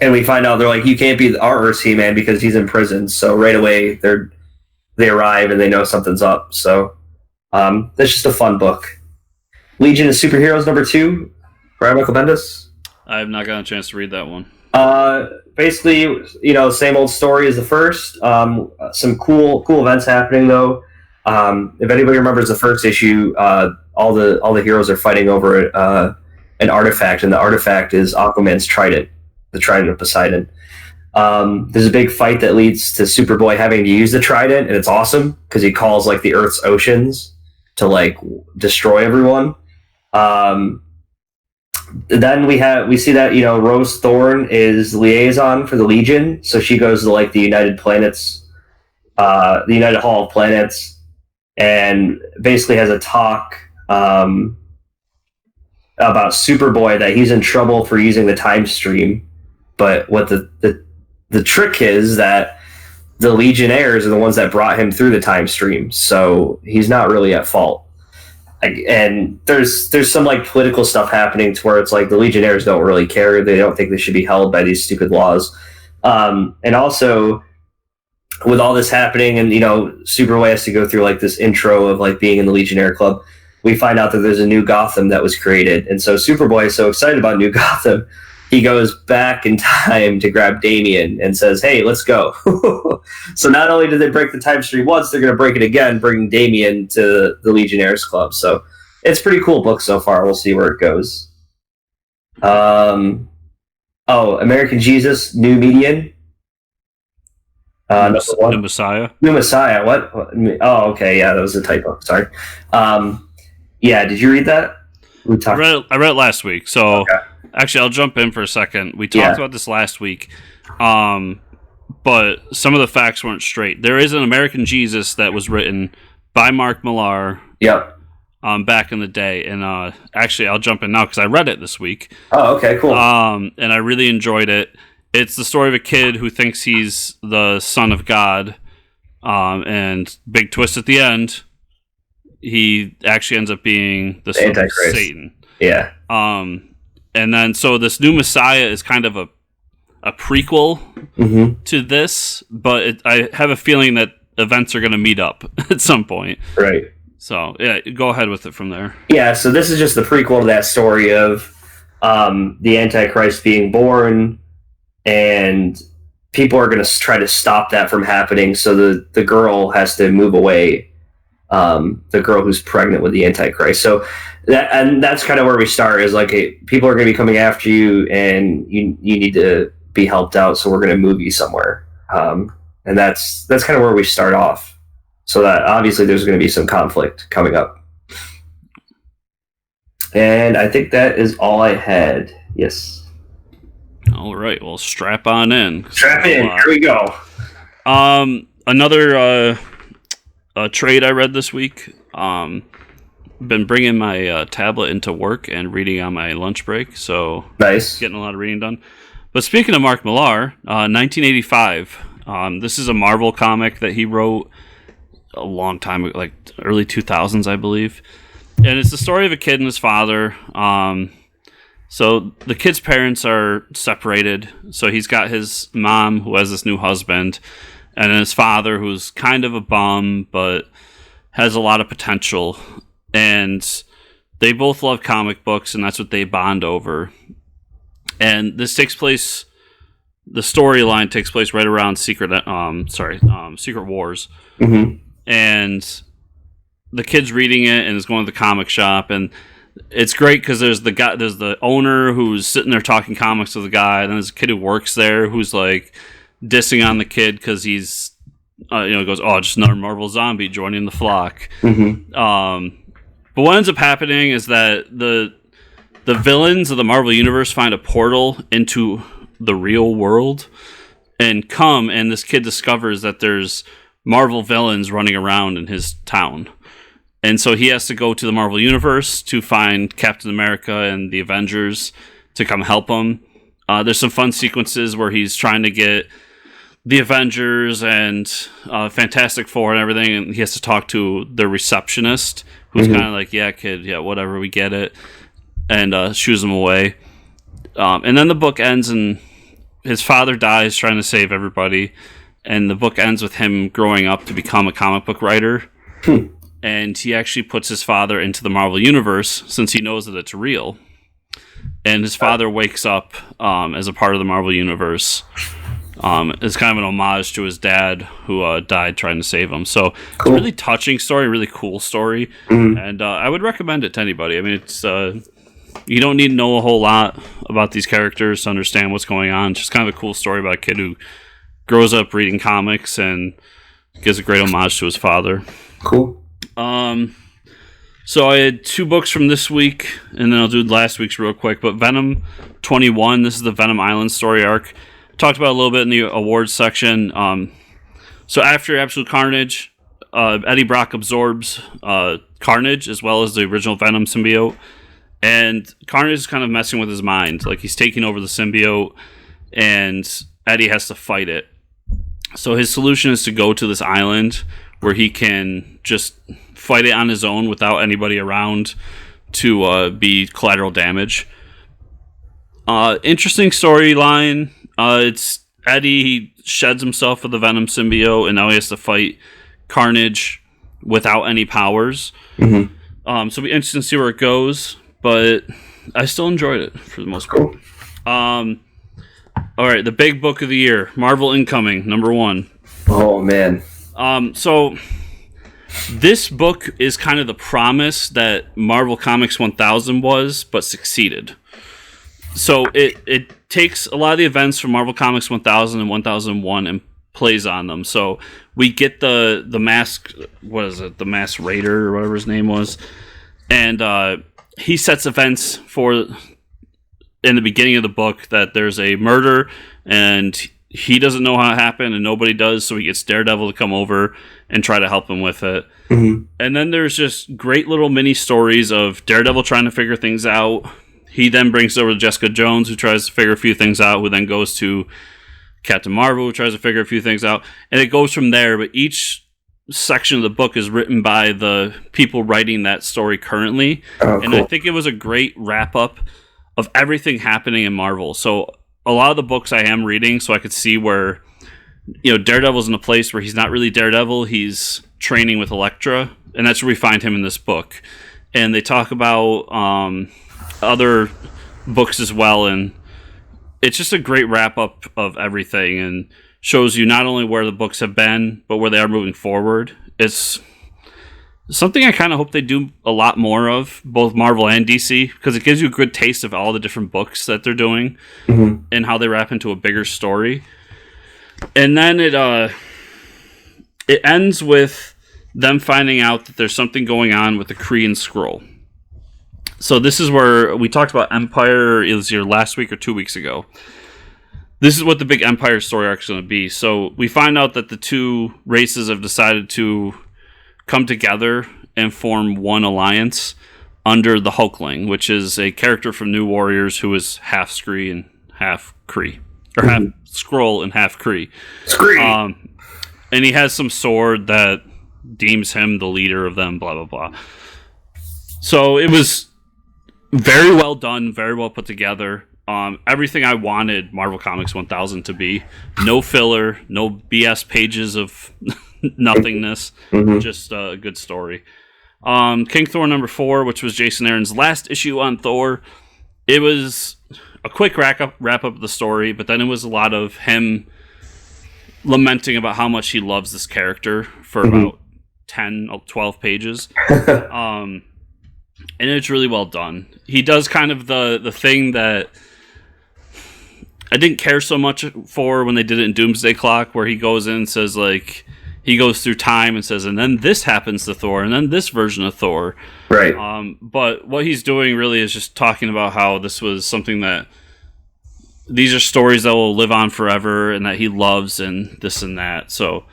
And we find out they're like, you can't be our Earth's He-Man because he's in prison. So right away they arrive and they know something's up. So that's just a fun book. Legion of Superheroes number 2, Brian Michael Bendis. I have not gotten a chance to read that one. Basically, same old story as the first. Some cool events happening though. If anybody remembers the first issue, all the heroes are fighting over an artifact, and the artifact is Aquaman's trident, the Trident of Poseidon. There's a big fight that leads to Superboy having to use the trident, and it's awesome because he calls like the Earth's oceans to like destroy everyone. Then we see that Rose Thorn is liaison for the Legion, so she goes to like the United Planets, the United Hall of Planets, and basically has a talk about Superboy, that he's in trouble for using the time stream. But what the trick is that the Legionnaires are the ones that brought him through the time stream, so he's not really at fault. And there's some like political stuff happening to where it's like the Legionnaires don't really care. They don't think they should be held by these stupid laws. And also with all this happening, and Superboy has to go through like this intro of like being in the Legionnaire Club, we find out that there's a new Gotham that was created. And so Superboy is so excited about New Gotham, he goes back in time to grab Damian and says, hey, let's go. So not only did they break the time stream once, they're going to break it again, bringing Damian to the Legionnaires Club. So it's a pretty cool book so far. We'll see where it goes. American Jesus, New Median. New Messiah. New Messiah. What? Oh, okay. Yeah, that was a typo. Sorry. Did you read that? I read it last week. So okay. Actually, I'll jump in for a second. We talked about this last week, but some of the facts weren't straight. There is an American Jesus that was written by Mark Millar. Yep. Back in the day, and actually, I'll jump in now because I read it this week. Oh, okay, cool. And I really enjoyed it. It's the story of a kid who thinks he's the son of God, and big twist at the end, he actually ends up being the son of Satan. Yeah. And then so this New Messiah is kind of a prequel to this, but I have a feeling that events are going to meet up at some point. Right. So, yeah, go ahead with it from there. Yeah, so this is just the prequel to that story of the Antichrist being born, and people are going to try to stop that from happening, so the girl has to move away, the girl who's pregnant with the Antichrist. So that's kind of where we start, is like, hey, people are going to be coming after you, and you need to be helped out, so we're going to move you somewhere. And that's kind of where we start off. So that obviously there's going to be some conflict coming up. And I think that is all I had. Yes. All right. Well, strap on in. Strap in. Here we go. Another trade I read this week. Been bringing my tablet into work and reading on my lunch break. So nice. Getting a lot of reading done. But speaking of Mark Millar, 1985. This is a Marvel comic that he wrote a long time ago, like early 2000s, I believe. And it's the story of a kid and his father. So the kid's parents are separated. So he's got his mom, who has this new husband, and his father, who's kind of a bum, but has a lot of potential. And they both love comic books, and that's what they bond over. And this takes place the storyline takes place right around Secret Wars, and the kid's reading it and is going to the comic shop, and it's great because there's the owner who's sitting there talking comics with the guy, and then there's a kid who works there who's like dissing on the kid because he's goes, oh, just another Marvel zombie joining the flock. But what ends up happening is that the villains of the Marvel Universe find a portal into the real world and this kid discovers that there's Marvel villains running around in his town. And so he has to go to the Marvel Universe to find Captain America and the Avengers to come help him. There's some fun sequences where he's trying to get the Avengers and Fantastic Four and everything, and he has to talk to the receptionist, who's kind of like, yeah, kid, yeah, whatever, we get it, and shoos him away. And then the book ends, and his father dies trying to save everybody, and the book ends with him growing up to become a comic book writer. And he actually puts his father into the Marvel Universe since he knows that it's real. And his father wakes up as a part of the Marvel Universe. It's kind of an homage to his dad who died trying to save him. So It's a really touching story, really cool story. And I would recommend it to anybody. I mean, it's you don't need to know a whole lot about these characters to understand what's going on. It's just kind of a cool story about a kid who grows up reading comics and gives a great homage to his father. Cool. So I had 2 books from this week, and then I'll do last week's real quick. But Venom 21, this is the Venom Island story arc. Talked about it a little bit in the awards section. So after Absolute Carnage, Eddie Brock absorbs Carnage as well as the original Venom symbiote. And Carnage is kind of messing with his mind. Like, he's taking over the symbiote, and Eddie has to fight it. So his solution is to go to this island where he can just fight it on his own without anybody around to be collateral damage. Interesting storyline. It's Eddie, he sheds himself of the Venom symbiote, and now he has to fight Carnage without any powers. So it'll be interesting to see where it goes, but I still enjoyed it for the most part. All right, the big book of the year, Marvel Incoming, number 1. Oh, man. So this book is kind of the promise that Marvel Comics 1000 was, but succeeded. So it takes a lot of the events from Marvel Comics 1000 and 1001 and plays on them. So we get the mask, what is it, the Masked Raider or whatever his name was, and he sets events for in the beginning of the book that there's a murder and he doesn't know how it happened and nobody does, so he gets Daredevil to come over and try to help him with it. And then there's just great little mini stories of Daredevil trying to figure things out. He then brings it over to Jessica Jones, who tries to figure a few things out, who then goes to Captain Marvel, who tries to figure a few things out. And it goes from there, but each section of the book is written by the people writing that story currently. And I think it was a great wrap-up of everything happening in Marvel. So a lot of the books I am reading, so I could see where, Daredevil's in a place where he's not really Daredevil, he's training with Elektra, and that's where we find him in this book. And they talk about other books as well, and it's just a great wrap-up of everything, and shows you not only where the books have been, but where they are moving forward. It's something I kind of hope they do a lot more of, both Marvel and DC, because it gives you a good taste of all the different books that they're doing and how they wrap into a bigger story. And then it ends with them finding out that there's something going on with the Kree and Skrull. So this is where we talked about Empire. It was either last week or 2 weeks ago. This is what the big Empire story arc is going to be. So we find out that the two races have decided to come together and form one alliance under the Hulkling, which is a character from New Warriors who is half Skree and half Kree, or half Skrull and half Kree. And he has some sword that deems him the leader of them, blah, blah, blah. So it was very well done, very well put together. Everything I wanted Marvel Comics 1000 to be. No filler, no BS pages of nothingness, just a good story. King Thor number 4, which was Jason Aaron's last issue on Thor. it was a quick wrap up of the story, but then it was a lot of him lamenting about how much he loves this character for about 10, 12 pages. And it's really well done. He does kind of the thing that I didn't care so much for when they did it in Doomsday Clock, where he goes in and says, like, he goes through time and says, and then this happens to Thor, and then this version of Thor. Right. But what he's doing really is just talking about how this was something that these are stories that will live on forever and that he loves and this and that. So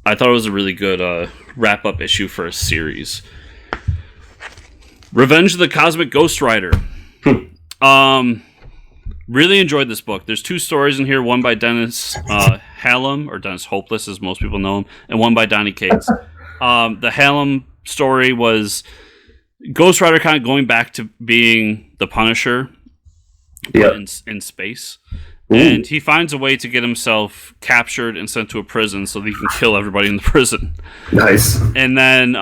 I thought it was a really good wrap-up issue for a series. Revenge of the Cosmic Ghost Rider. Really enjoyed this book. There's 2 stories in here, one by Dennis Hallam, or Dennis Hopeless, as most people know him, and one by Donny Cates. The Hallam story was Ghost Rider kind of going back to being the Punisher, but in space. Ooh. And he finds a way to get himself captured and sent to a prison so that he can kill everybody in the prison. Nice. And then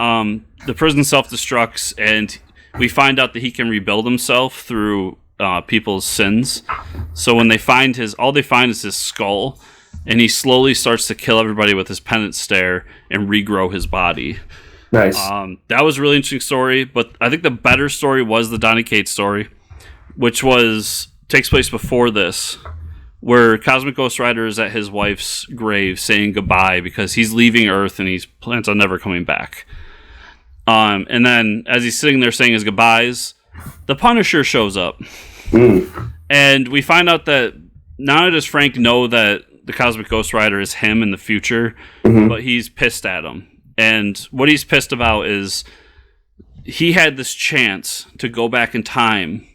the prison self-destructs, and we find out that he can rebuild himself through people's sins. So when they find all they find is his skull, and he slowly starts to kill everybody with his penance stare and regrow his body. Nice. That was a really interesting story, but I think the better story was the Donny Cates story, which takes place before this, where Cosmic Ghost Rider is at his wife's grave saying goodbye because he's leaving Earth and he plans on never coming back. And then as he's sitting there saying his goodbyes, the Punisher shows up. And we find out that not only does Frank know that the Cosmic Ghost Rider is him in the future, but he's pissed at him. And what he's pissed about is he had this chance to go back in time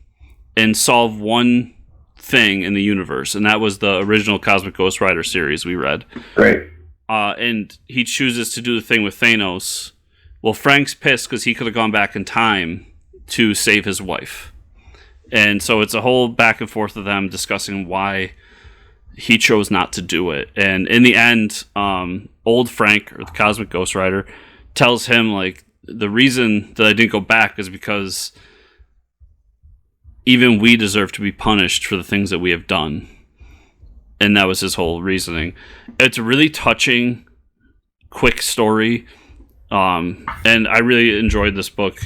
and solve one thing in the universe, and that was the original Cosmic Ghost Rider series we read. Right. And he chooses to do the thing with Thanos. Well, Frank's pissed because he could have gone back in time to save his wife. And so it's a whole back and forth of them discussing why he chose not to do it. And in the end, old Frank, or the Cosmic Ghost Rider, tells him, like, the reason that I didn't go back is because even we deserve to be punished for the things that we have done. And that was his whole reasoning. It's a really touching, quick story. And I really enjoyed this book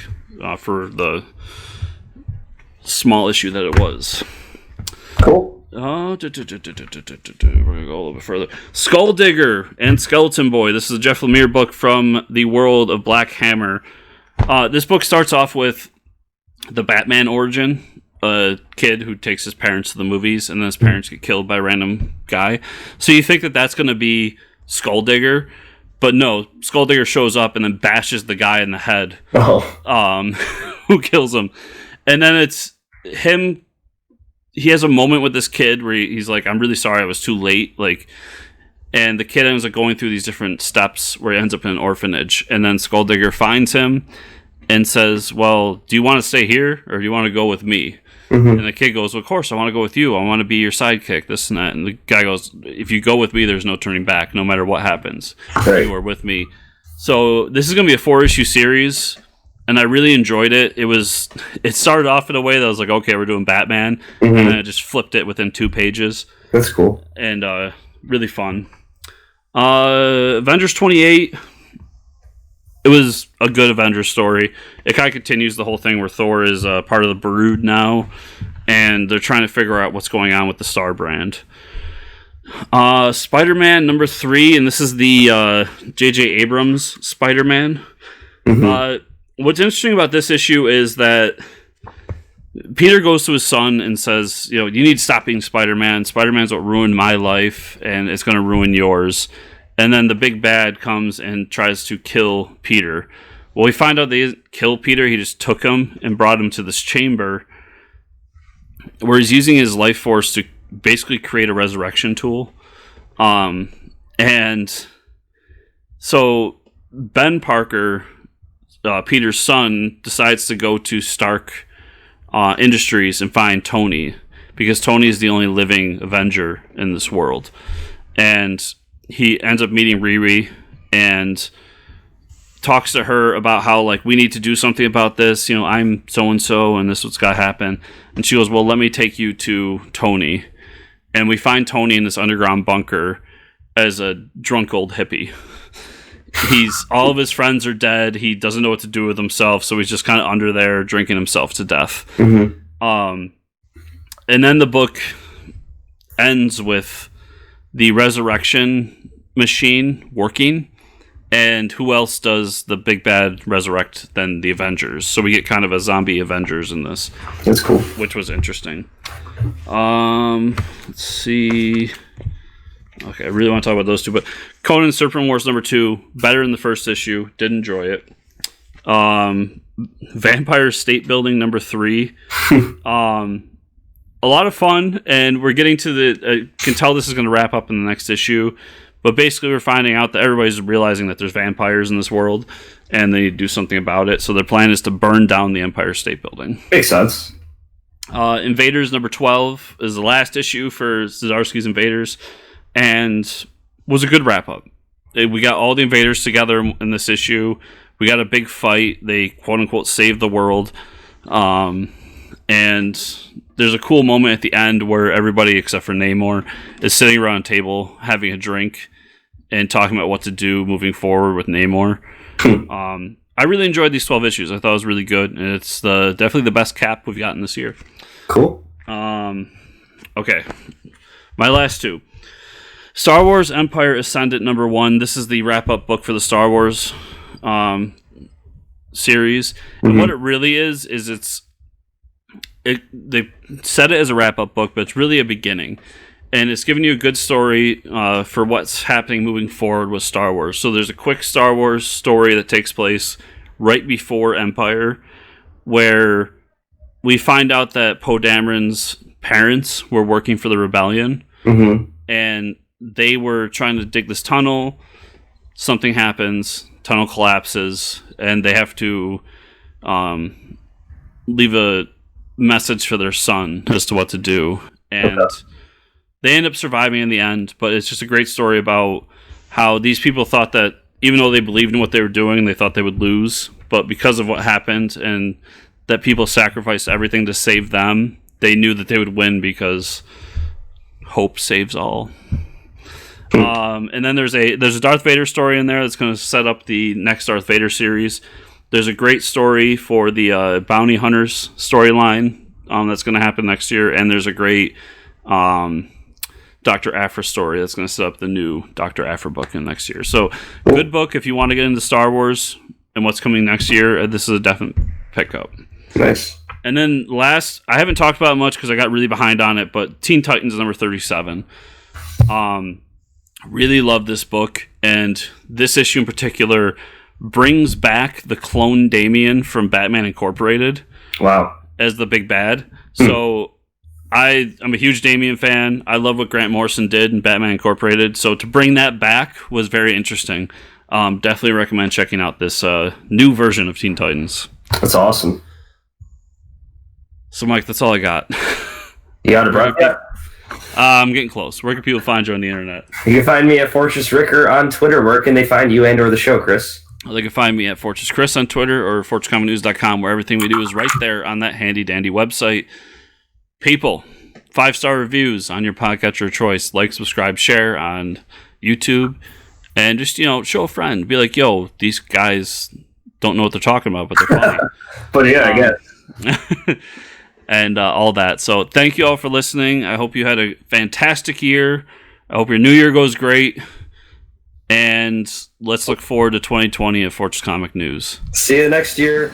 for the small issue that it was. Cool. We're going to go a little bit further. Skull Digger and Skeleton Boy. This is a Jeff Lemire book from the world of Black Hammer. This book starts off with the Batman origin. A kid who takes his parents to the movies, and then his parents get killed by a random guy. So you think that that's going to be Skull Digger, but no, Skull Digger shows up and then bashes the guy in the head, who kills him. And then it's him. He has a moment with this kid where he's like, "I'm really sorry, I was too late." Like, and the kid ends up going through these different steps where he ends up in an orphanage, and then Skull Digger finds him and says, "Well, do you want to stay here or do you want to go with me?" And the kid goes, well, of course, I want to go with you. I want to be your sidekick, this and that. And the guy goes, if you go with me, there's no turning back, no matter what happens. Right. You are with me. So this is going to be a 4-issue series, and I really enjoyed it. It started off in a way that I was like, okay, we're doing Batman, and then I just flipped it within 2 pages. That's cool. And really fun. Avengers 28... It was a good Avengers story. It kind of continues the whole thing where Thor is part of the Brood now, and they're trying to figure out what's going on with the Star Brand. Spider-Man number 3, and this is the J.J. Abrams Spider-Man. What's interesting about this issue is that Peter goes to his son and says, you need to stop being Spider-Man. Spider-Man's what ruined my life, and it's going to ruin yours. And then the big bad comes and tries to kill Peter. Well, we find out they didn't kill Peter. He just took him and brought him to this chamber where he's using his life force to basically create a resurrection tool. And so Ben Parker, Peter's son, decides to go to Stark Industries and find Tony, because Tony is the only living Avenger in this world. And he ends up meeting Riri, and talks to her about how, like, we need to do something about this. I'm so-and-so, and this is what's got to happen. And she goes, well, let me take you to Tony. And we find Tony in this underground bunker as a drunk old hippie. All of his friends are dead. He doesn't know what to do with himself, so he's just kind of under there drinking himself to death. And then the book ends with the resurrection machine working, and who else does the big bad resurrect than the Avengers? So we get kind of a zombie Avengers in this. That's cool. Which was interesting. Let's see. Okay, I really want to talk about those two, but Conan Serpent Wars #2, better than the first issue. Did enjoy it. Vampire State Building #3. A lot of fun, and we're getting to the... can tell this is going to wrap up in the next issue, but basically we're finding out that everybody's realizing that there's vampires in this world, and they need to do something about it, so their plan is to burn down the Empire State Building. Makes sense. Invaders #12 is the last issue for Zdarsky's Invaders, and was a good wrap-up. We got all the Invaders together in this issue. We got a big fight. They, quote-unquote, saved the world. And there's a cool moment at the end where everybody, except for Namor, is sitting around a table having a drink and talking about what to do moving forward with Namor. I really enjoyed these 12 issues. I thought it was really good, and it's definitely the best Cap we've gotten this year. Cool. Okay. My last two. Star Wars Empire Ascendant #1. This is the wrap-up book for the Star Wars series. And what it really is they set it as a wrap-up book, but it's really a beginning. And it's giving you a good story for what's happening moving forward with Star Wars. So there's a quick Star Wars story that takes place right before Empire, where we find out that Poe Dameron's parents were working for the Rebellion. And they were trying to dig this tunnel. Something happens. Tunnel collapses. And they have to leave a message for their son as to what to do. And they end up surviving in the end. But it's just a great story about how these people thought that even though they believed in what they were doing, they thought they would lose. But because of what happened and that people sacrificed everything to save them, they knew that they would win because hope saves all. And then there's a Darth Vader story in there that's going to set up the next Darth Vader series. There's a great story for the Bounty Hunters storyline that's going to happen next year, and there's a great Dr. Aphra story that's going to set up the new Dr. Aphra book in next year. So, good book if you want to get into Star Wars and what's coming next year. This is a definite pickup. Nice. And then last, I haven't talked about it much because I got really behind on it, but Teen Titans #37. Really love this book, and this issue in particular brings back the clone Damian from Batman Incorporated. Wow. As the big bad. So I'm a huge Damian fan. I love what Grant Morrison did in Batman Incorporated. So to bring that back was very interesting. Definitely recommend checking out this new version of Teen Titans. That's awesome. So, Mike, that's all I got. You got it, bro? I'm getting close. Where can people find you on the internet? You can find me at Fortress Ricker on Twitter. Where can they find you and or the show, Chris? They can find me at Fortress Chris on Twitter or FortressComicNews.com, where everything we do is right there on that handy-dandy website. People, 5-star reviews on your podcatcher of choice. Like, subscribe, share on YouTube. And just, show a friend. Be like, yo, these guys don't know what they're talking about, but they're funny. But yeah, I guess. And all that. So thank you all for listening. I hope you had a fantastic year. I hope your new year goes great. And let's look forward to 2020 at Fortress Comic News. See you next year.